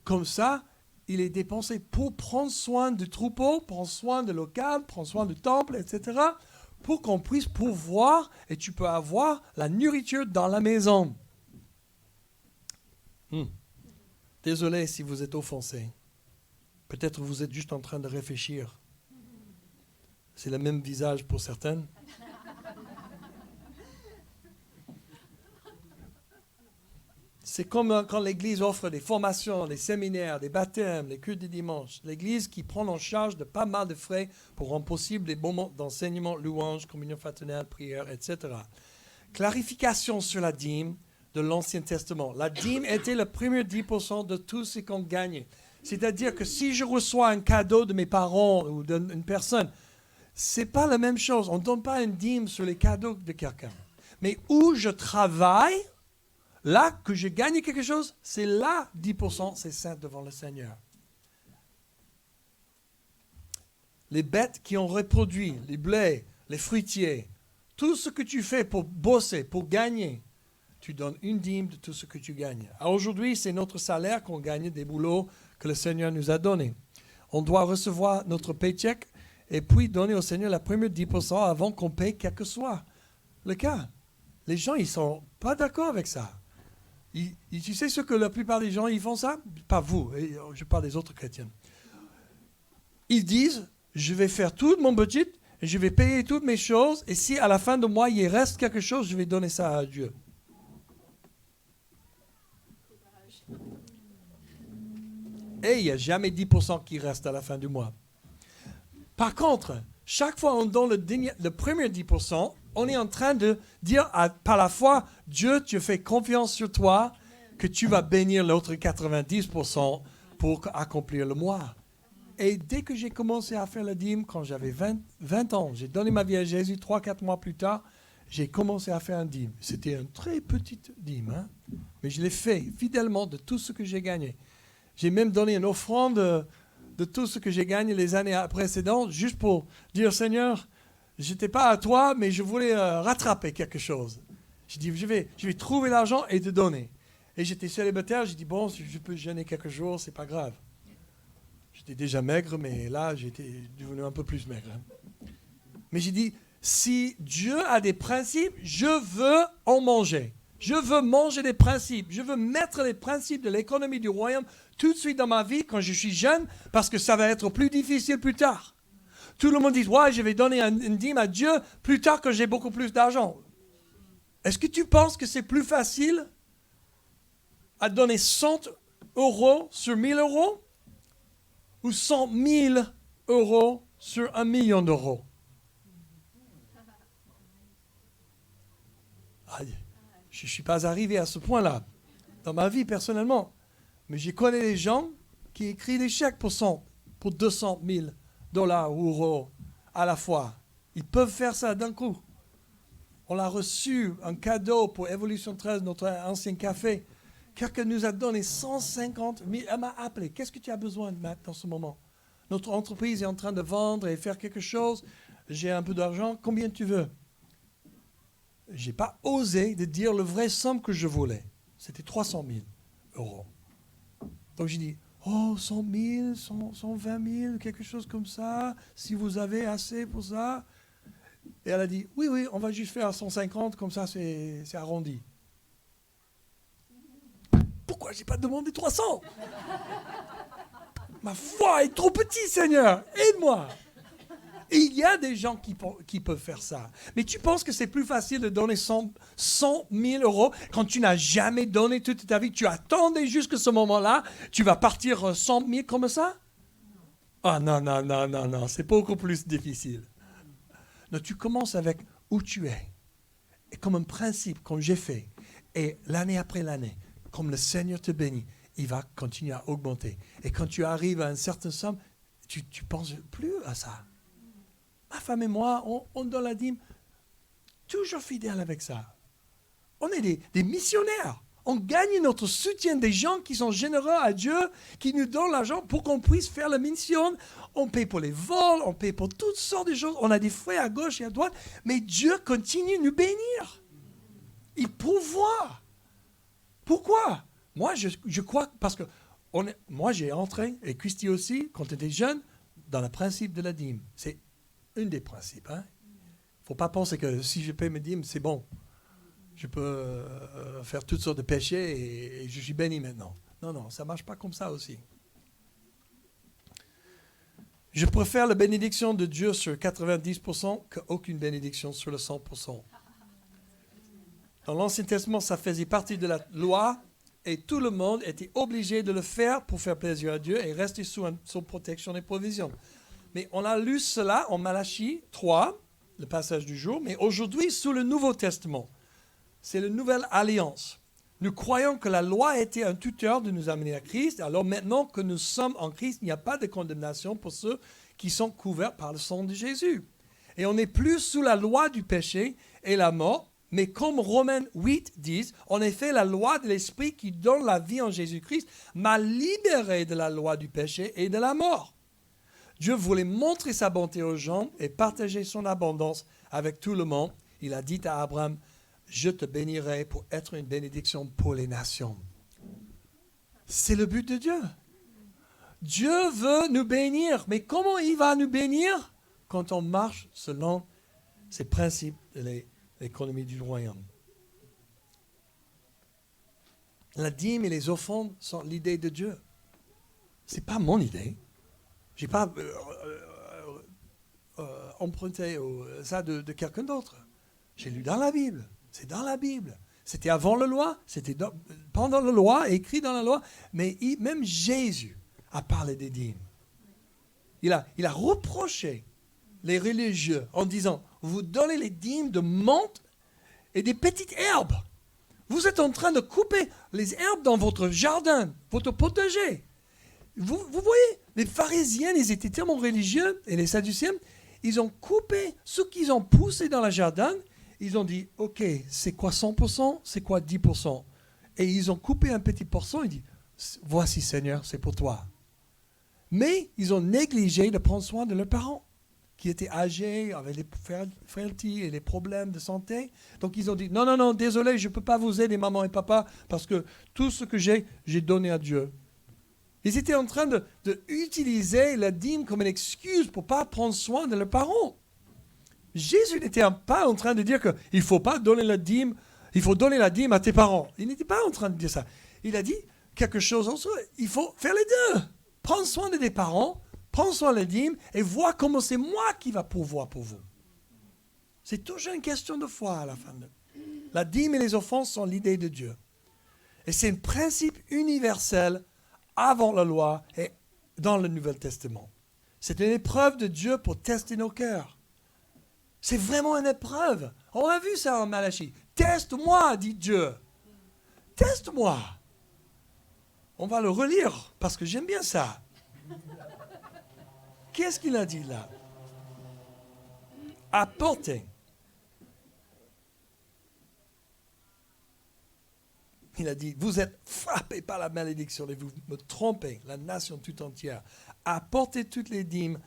Comme ça, il est dépensé pour prendre soin du troupeau, prendre soin du local, prendre soin du temple, etc. Pour qu'on puisse pourvoir et tu peux avoir la nourriture dans la maison. Désolé si vous êtes offensé. Peut-être vous êtes juste en train de réfléchir. C'est le même visage pour certaines. C'est comme quand l'Église offre des formations, des séminaires, des baptêmes, les cultes du dimanche. L'Église qui prend en charge de pas mal de frais pour rendre possible des moments d'enseignement, louange, communion fraternelle, prière, etc. Clarification sur la dîme de l'Ancien Testament. La dîme était le premier 10% de tout ce qu'on gagnait. C'est-à-dire que si je reçois un cadeau de mes parents ou d'une personne, c'est pas la même chose. On ne donne pas une dîme sur les cadeaux de quelqu'un. Mais où je travaille, là que je gagne quelque chose, c'est là 10%, c'est saint devant le Seigneur. Les bêtes qui ont reproduit, les blés, les fruitiers, tout ce que tu fais pour bosser, pour gagner, tu donnes une dîme de tout ce que tu gagnes. Alors aujourd'hui, c'est notre salaire qu'on gagne des boulots que le Seigneur nous a donnés. On doit recevoir notre paycheck et puis donner au Seigneur la première 10% avant qu'on paye quel que soit le cas. Les gens, ils ne sont pas d'accord avec ça. Tu sais ce que la plupart des gens, ils font ça? Pas vous, je parle des autres chrétiens. Ils disent, je vais faire tout mon budget, et je vais payer toutes mes choses, et si à la fin du mois, il reste quelque chose, je vais donner ça à Dieu. Et il n'y a jamais 10% qui reste à la fin du mois. Par contre, chaque fois qu'on donne le premier 10%, on est en train de dire par la foi, Dieu, tu fais confiance sur toi, que tu vas bénir l'autre 90% pour accomplir le mois. Et dès que j'ai commencé à faire la dîme, quand j'avais 20 ans, j'ai donné ma vie à Jésus, 3-4 mois plus tard, j'ai commencé à faire un dîme. C'était une très petite dîme, hein? Mais je l'ai fait fidèlement de tout ce que j'ai gagné. J'ai même donné une offrande de tout ce que j'ai gagné les années précédentes, juste pour dire, Seigneur, je n'étais pas à toi, mais je voulais rattraper quelque chose. J'ai dit, je vais trouver l'argent et te donner. Et j'étais célibataire, j'ai dit, bon, si je peux jeûner quelques jours, c'est pas grave. J'étais déjà maigre, mais là, j'étais devenu un peu plus maigre. Mais j'ai dit, Si Dieu a des principes, je veux en manger. Je veux manger des principes. Je veux mettre les principes de l'économie du royaume tout de suite dans ma vie quand je suis jeune, parce que ça va être plus difficile plus tard. Tout le monde dit, ouais, je vais donner une dîme à Dieu plus tard quand j'ai beaucoup plus d'argent. Est-ce que tu penses que c'est plus facile à donner 100 euros sur 1000 euros ou 100 000 euros sur 1 million d'euros? Je ne suis pas arrivé à ce point-là dans ma vie personnellement. Mais je connais des gens qui écrivent des chèques pour 200 000 dollars ou euros à la fois. Ils peuvent faire ça d'un coup. On a reçu un cadeau pour Évolution 13, notre ancien café. Quelqu'un nous a donné 150 000. Elle m'a appelé. Qu'est-ce que tu as besoin dans ce moment? Notre entreprise est en train de vendre et faire quelque chose. J'ai un peu d'argent. Combien tu veux? Je n'ai pas osé de dire le vrai somme que je voulais. C'était 300 000 euros. Donc j'ai dit, 100 000, 120 000, quelque chose comme ça, si vous avez assez pour ça. Et elle a dit, oui, on va juste faire 150, comme ça c'est arrondi. Pourquoi je n'ai pas demandé 300? Ma foi est trop petite, Seigneur, aide-moi. Et il y a des gens qui peuvent faire ça. Mais tu penses que c'est plus facile de donner 100 000 euros quand tu n'as jamais donné toute ta vie? Tu attendais jusqu'à ce moment-là, tu vas partir 100 000 comme ça? Ah non, c'est beaucoup plus difficile. Non, tu commences avec où tu es. Et comme un principe, comme j'ai fait. Et l'année après l'année, comme le Seigneur te bénit, il va continuer à augmenter. Et quand tu arrives à une certaine somme, tu ne penses plus à ça. Ma femme et moi, on donne la dîme, toujours fidèle avec ça. On est des missionnaires. On gagne notre soutien des gens qui sont généreux à Dieu, qui nous donnent l'argent pour qu'on puisse faire la mission. On paye pour les vols, on paye pour toutes sortes de choses. On a des frais à gauche et à droite, mais Dieu continue de nous bénir. Il pourvoit. Pourquoi? Moi, je crois, parce que moi, j'ai entré, et Christy aussi, quand on était jeune, dans le principe de la dîme. C'est un des principes. Il ne faut pas penser que si je paye mes dîmes, c'est bon. Je peux faire toutes sortes de péchés et je suis béni maintenant. Non, ça ne marche pas comme ça aussi. Je préfère la bénédiction de Dieu sur 90% qu'aucune bénédiction sur le 100%. Dans l'Ancien Testament, ça faisait partie de la loi et tout le monde était obligé de le faire pour faire plaisir à Dieu et rester sous son protection et provision. Mais on a lu cela en Malachie 3, le passage du jour, mais aujourd'hui, sous le Nouveau Testament, c'est la nouvelle alliance. Nous croyons que la loi a été un tuteur de nous amener à Christ. Alors maintenant que nous sommes en Christ, il n'y a pas de condamnation pour ceux qui sont couverts par le sang de Jésus. Et on n'est plus sous la loi du péché et la mort, mais comme Romains 8 disent, en effet, la loi de l'Esprit qui donne la vie en Jésus-Christ m'a libéré de la loi du péché et de la mort. Dieu voulait montrer sa bonté aux gens et partager son abondance avec tout le monde. Il a dit à Abraham, je te bénirai pour être une bénédiction pour les nations. C'est le but de Dieu. Dieu veut nous bénir, mais comment il va nous bénir? Quand on marche selon ces principes de l'économie du royaume. La dîme et les offrandes sont l'idée de Dieu. Ce n'est pas mon idée. Je n'ai pas emprunté ça de quelqu'un d'autre. J'ai lu dans la Bible. C'est dans la Bible. C'était avant la loi, c'était pendant la loi, écrit dans la loi. Mais même Jésus a parlé des dîmes. Il a reproché les religieux en disant, vous donnez les dîmes de menthe et des petites herbes. Vous êtes en train de couper les herbes dans votre jardin, votre potager. Vous voyez, les pharisiens, ils étaient tellement religieux, et les sadducéens, ils ont coupé ce qu'ils ont poussé dans le jardin. Ils ont dit, ok, c'est quoi 100%, c'est quoi 10%? Et ils ont coupé un petit portion, ils disent, voici Seigneur, c'est pour toi. Mais ils ont négligé de prendre soin de leurs parents, qui étaient âgés, avec les fragilités et les problèmes de santé. Donc ils ont dit, non, désolé, je ne peux pas vous aider, maman et papa, parce que tout ce que j'ai donné à Dieu. Ils étaient en train d'utiliser la dîme comme une excuse pour ne pas prendre soin de leurs parents. Jésus n'était pas en train de dire qu'il ne faut pas donner la dîme, il faut donner la dîme à tes parents. Il n'était pas en train de dire ça. Il a dit quelque chose en soi, il faut faire les deux. Prends soin de tes parents, prends soin de la dîme et vois comment c'est moi qui va pourvoir pour vous. C'est toujours une question de foi à la fin. La dîme et les offrandes sont l'idée de Dieu. Et c'est un principe universel avant la loi et dans le Nouveau Testament. C'est une épreuve de Dieu pour tester nos cœurs. C'est vraiment une épreuve. On a vu ça en Malachie. Teste-moi, dit Dieu. Teste-moi. On va le relire parce que j'aime bien ça. Qu'est-ce qu'il a dit là? Apportez. Il a dit, vous êtes frappés par la malédiction et vous me trompez, la nation tout entière. Apportez toutes les dîmes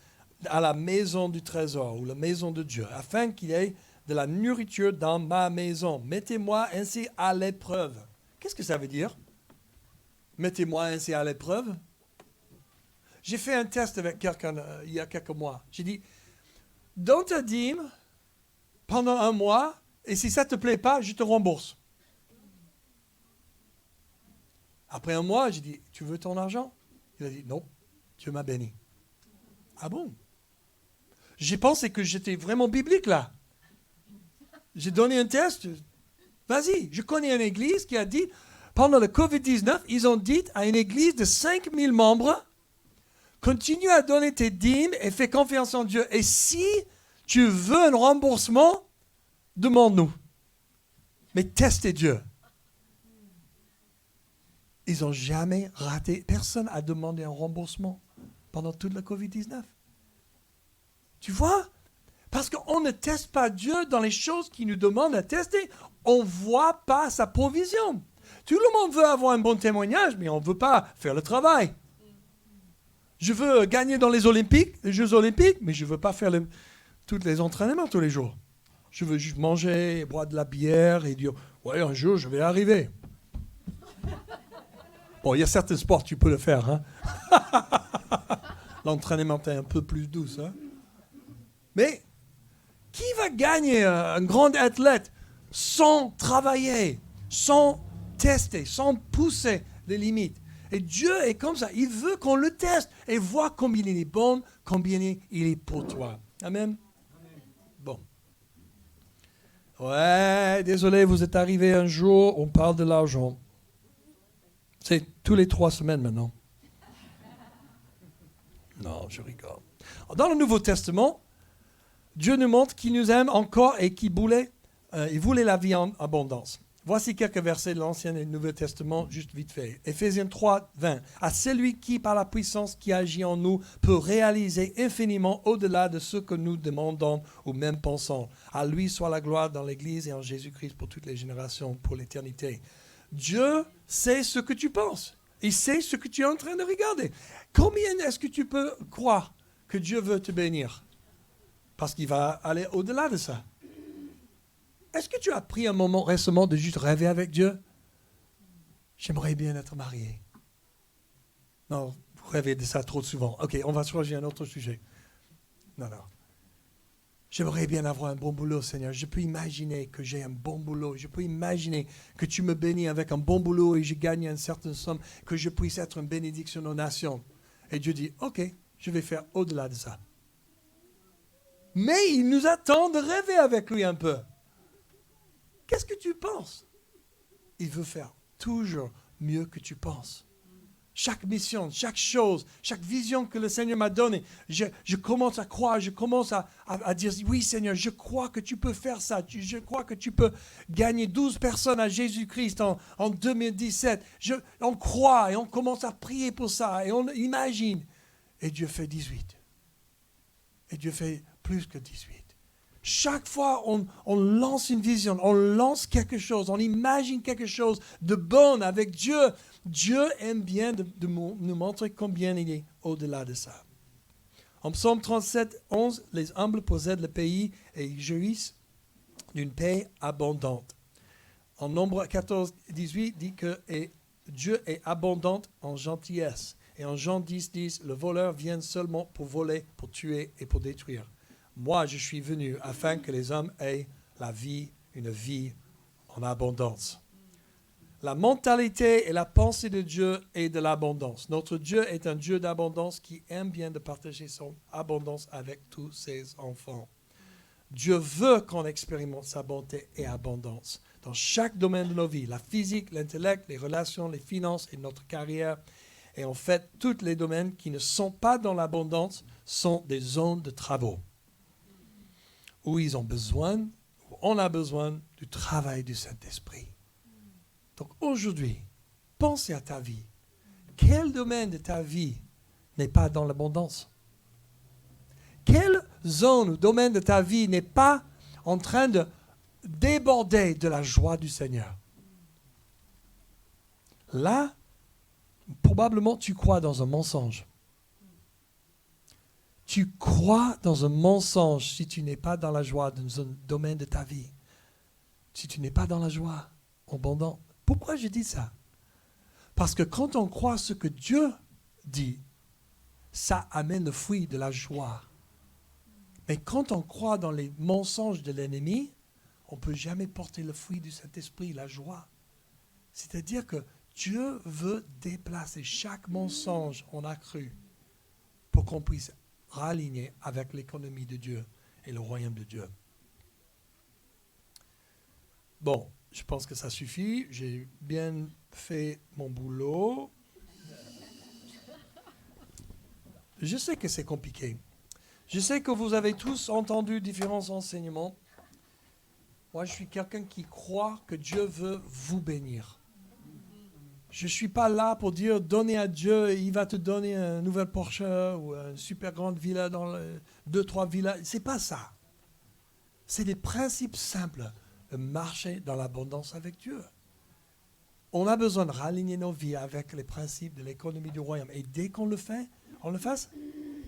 à la maison du trésor ou la maison de Dieu, afin qu'il y ait de la nourriture dans ma maison. Mettez-moi ainsi à l'épreuve. Qu'est-ce que ça veut dire? Mettez-moi ainsi à l'épreuve. J'ai fait un test avec quelqu'un il y a quelques mois. J'ai dit, donne ta dîme pendant un mois, et si ça ne te plaît pas, je te rembourse. Après un mois, j'ai dit, tu veux ton argent? Il a dit, non, Dieu m'a béni. Ah bon? J'ai pensé que j'étais vraiment biblique là. J'ai donné un test. Vas-y, je connais une église qui a dit, pendant le Covid-19, ils ont dit à une église de 5000 membres, continue à donner tes dîmes et fais confiance en Dieu. Et si tu veux un remboursement, demande-nous. Mais testez Dieu. Ils n'ont jamais raté. Personne n'a demandé un remboursement pendant toute la Covid-19. Tu vois? Parce qu'on ne teste pas Dieu dans les choses qu'il nous demande à tester. On ne voit pas sa provision. Tout le monde veut avoir un bon témoignage, mais on ne veut pas faire le travail. Je veux gagner dans les Olympiques, les Jeux Olympiques, mais je ne veux pas faire tous les entraînements tous les jours. Je veux juste manger, boire de la bière et dire « Ouais, un jour, je vais arriver. » Bon, il y a certains sports, tu peux le faire. Hein? L'entraînement est un peu plus douce. Hein? Mais qui va gagner un grand athlète sans travailler, sans tester, sans pousser les limites? Et Dieu est comme ça. Il veut qu'on le teste et voit combien il est bon, combien il est pour toi. Amen. Bon. Ouais, désolé, vous êtes arrivé un jour, on parle de l'argent. C'est tous les 3 semaines maintenant. Non, je rigole. Dans le Nouveau Testament, Dieu nous montre qu'il nous aime encore et qu'il voulait la vie en abondance. Voici quelques versets de l'Ancien et du Nouveau Testament, juste vite fait. Éphésiens 3, 20. À celui qui, par la puissance qui agit en nous, peut réaliser infiniment au-delà de ce que nous demandons ou même pensons. À lui soit la gloire dans l'Église et en Jésus-Christ pour toutes les générations, pour l'éternité. Dieu sait ce que tu penses. Il sait ce que tu es en train de regarder. Combien est-ce que tu peux croire que Dieu veut te bénir? Parce qu'il va aller au-delà de ça. Est-ce que tu as pris un moment récemment de juste rêver avec Dieu? J'aimerais bien être marié. Non, vous rêvez de ça trop souvent. Ok, on va changer un autre sujet. Non. J'aimerais bien avoir un bon boulot, Seigneur. Je peux imaginer que j'ai un bon boulot. Je peux imaginer que tu me bénis avec un bon boulot et je gagne une certaine somme, que je puisse être une bénédiction aux nations. Et Dieu dit, ok, je vais faire au-delà de ça. Mais il nous attend de rêver avec lui un peu. Qu'est-ce que tu penses? Il veut faire toujours mieux que tu penses. Chaque mission, chaque chose, chaque vision que le Seigneur m'a donnée, je commence à croire, je commence à dire, oui Seigneur, je crois que tu peux faire ça, je crois que tu peux gagner 12 personnes à Jésus-Christ en 2017. On croit et on commence à prier pour ça et on imagine. Et Dieu fait 18. Et Dieu fait plus que 18. Chaque fois, on lance une vision, on lance quelque chose, on imagine quelque chose de bon avec Dieu. Dieu aime bien de nous montrer combien il est au-delà de ça. En Psaume 37, 11, les humbles possèdent le pays et ils jouissent d'une paix abondante. En Nombre 14, 18, dit que Dieu est abondant en gentillesse. Et en Jean 10, 10, le voleur vient seulement pour voler, pour tuer et pour détruire. Moi, je suis venu afin que les hommes aient la vie, une vie en abondance. La mentalité et la pensée de Dieu est de l'abondance. Notre Dieu est un Dieu d'abondance qui aime bien de partager son abondance avec tous ses enfants. Dieu veut qu'on expérimente sa bonté et abondance dans chaque domaine de nos vies, la physique, l'intellect, les relations, les finances et notre carrière. Et en fait, tous les domaines qui ne sont pas dans l'abondance sont des zones de travaux où ils ont besoin, où on a besoin du travail du Saint-Esprit. Donc aujourd'hui, pensez à ta vie. Quel domaine de ta vie n'est pas dans l'abondance? Quelle zone ou domaine de ta vie n'est pas en train de déborder de la joie du Seigneur? Là, probablement tu crois dans un mensonge. Tu crois dans un mensonge si tu n'es pas dans la joie dans un domaine de ta vie. Si tu n'es pas dans la joie abondante. Pourquoi je dis ça? Parce que quand on croit ce que Dieu dit, ça amène le fruit de la joie. Mais quand on croit dans les mensonges de l'ennemi, on ne peut jamais porter le fruit du Saint-Esprit, la joie. C'est-à-dire que Dieu veut déplacer chaque mensonge qu'on a cru pour qu'on puisse raligner avec l'économie de Dieu et le royaume de Dieu. Bon, je pense que ça suffit. J'ai bien fait mon boulot. Je sais que c'est compliqué. Je sais que vous avez tous entendu différents enseignements. Moi, je suis quelqu'un qui croit que Dieu veut vous bénir. Je ne suis pas là pour dire, donnez à Dieu, et il va te donner une nouvelle Porsche ou une super grande villa dans 2-3 villas. Ce n'est pas ça. C'est des principes simples de marcher dans l'abondance avec Dieu. On a besoin de raligner nos vies avec les principes de l'économie du royaume. Et dès qu'on le fait,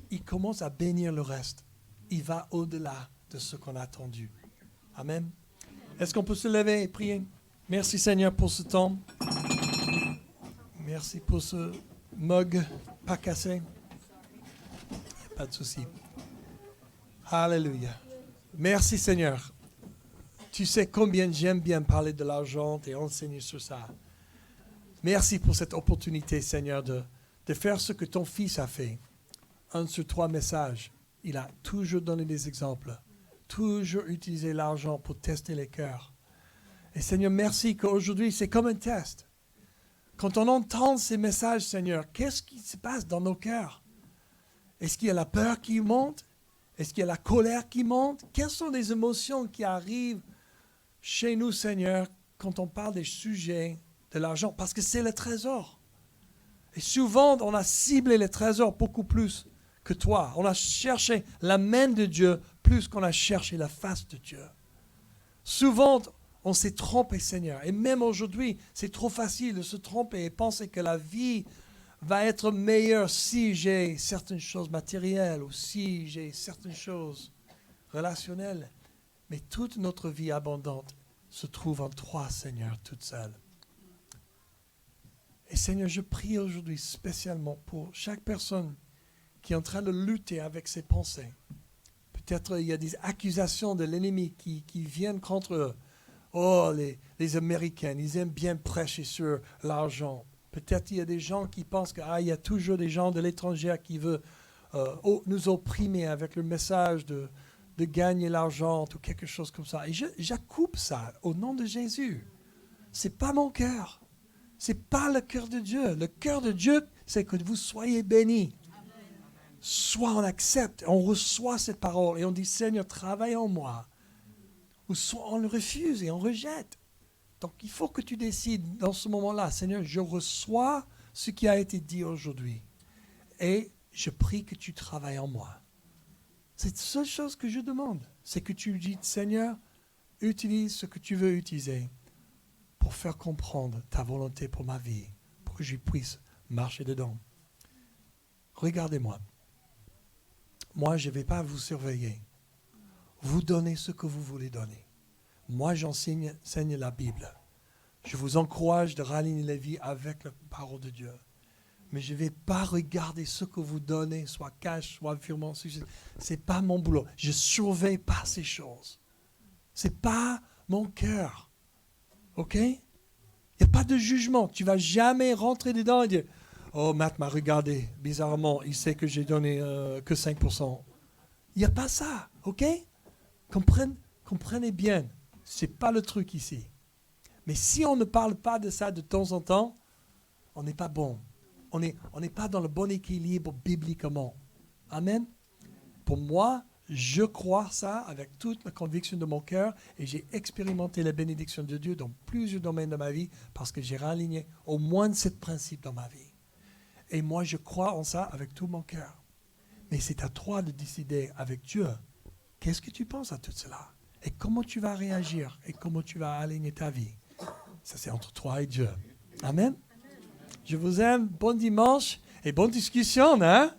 il commence à bénir le reste. Il va au-delà de ce qu'on a attendu. Amen. Est-ce qu'on peut se lever et prier? Merci Seigneur pour ce temps. Merci pour ce mug pas cassé. Pas de souci. Alléluia. Merci Seigneur. Tu sais combien j'aime bien parler de l'argent et enseigner sur ça. Merci pour cette opportunité Seigneur de faire ce que ton Fils a fait. 1 sur 3 messages. Il a toujours donné des exemples. Toujours utilisé l'argent pour tester les cœurs. Et Seigneur, merci qu'aujourd'hui c'est comme un test. Quand on entend ces messages, Seigneur, qu'est-ce qui se passe dans nos cœurs? Est-ce qu'il y a la peur qui monte? Est-ce qu'il y a la colère qui monte? Quelles sont les émotions qui arrivent chez nous, Seigneur, quand on parle des sujets de l'argent? Parce que c'est le trésor. Et souvent, on a ciblé le trésor beaucoup plus que toi. On a cherché la main de Dieu plus qu'on a cherché la face de Dieu. Souvent, on s'est trompé, Seigneur. Et même aujourd'hui, c'est trop facile de se tromper et penser que la vie va être meilleure si j'ai certaines choses matérielles ou si j'ai certaines choses relationnelles. Mais toute notre vie abondante se trouve en toi, Seigneur, toute seule. Et Seigneur, je prie aujourd'hui spécialement pour chaque personne qui est en train de lutter avec ses pensées. Peut-être il y a des accusations de l'ennemi qui viennent contre eux. Oh, les Américains, ils aiment bien prêcher sur l'argent. Peut-être il y a des gens qui pensent qu'il y a toujours des gens de l'étranger qui veulent nous opprimer avec le message de gagner l'argent ou quelque chose comme ça. Et j'accoupe ça au nom de Jésus. Ce n'est pas mon cœur. Ce n'est pas le cœur de Dieu. Le cœur de Dieu, c'est que vous soyez bénis. Soit on accepte, on reçoit cette parole et on dit, Seigneur, travaille en moi. Ou soit on le refuse et on rejette. Donc il faut que tu décides dans ce moment-là, Seigneur, je reçois ce qui a été dit aujourd'hui. Et je prie que tu travailles en moi. C'est la seule chose que je demande. C'est que tu dis, Seigneur, utilise ce que tu veux utiliser pour faire comprendre ta volonté pour ma vie, pour que je puisse marcher dedans. Regardez-moi. Moi, je ne vais pas vous surveiller. Vous donnez ce que vous voulez donner. Moi, j'enseigne la Bible. Je vous encourage de raligner la vie avec la parole de Dieu. mais je ne vais pas regarder ce que vous donnez, soit cash, soit virement. Ce n'est pas mon boulot. Je ne surveille pas ces choses. Ce n'est pas mon cœur. OK? Il n'y a pas de jugement. Tu ne vas jamais rentrer dedans et dire « Oh, Matt m'a regardé. Bizarrement, il sait que j'ai donné que 5%. » Il n'y a pas ça. OK? Comprenez bien. Ce n'est pas le truc ici. Mais si on ne parle pas de ça de temps en temps, on n'est pas bon. On n'est pas dans le bon équilibre bibliquement. Amen. Pour moi, je crois ça avec toute la conviction de mon cœur et j'ai expérimenté la bénédiction de Dieu dans plusieurs domaines de ma vie parce que j'ai réaligné au moins 7 principes dans ma vie. Et moi, je crois en ça avec tout mon cœur. Mais c'est à toi de décider avec Dieu. Qu'est-ce que tu penses à tout cela? Et comment tu vas réagir? Et comment tu vas aligner ta vie? Ça, c'est entre toi et Dieu. Amen. Je vous aime. Bon dimanche et bonne discussion, hein?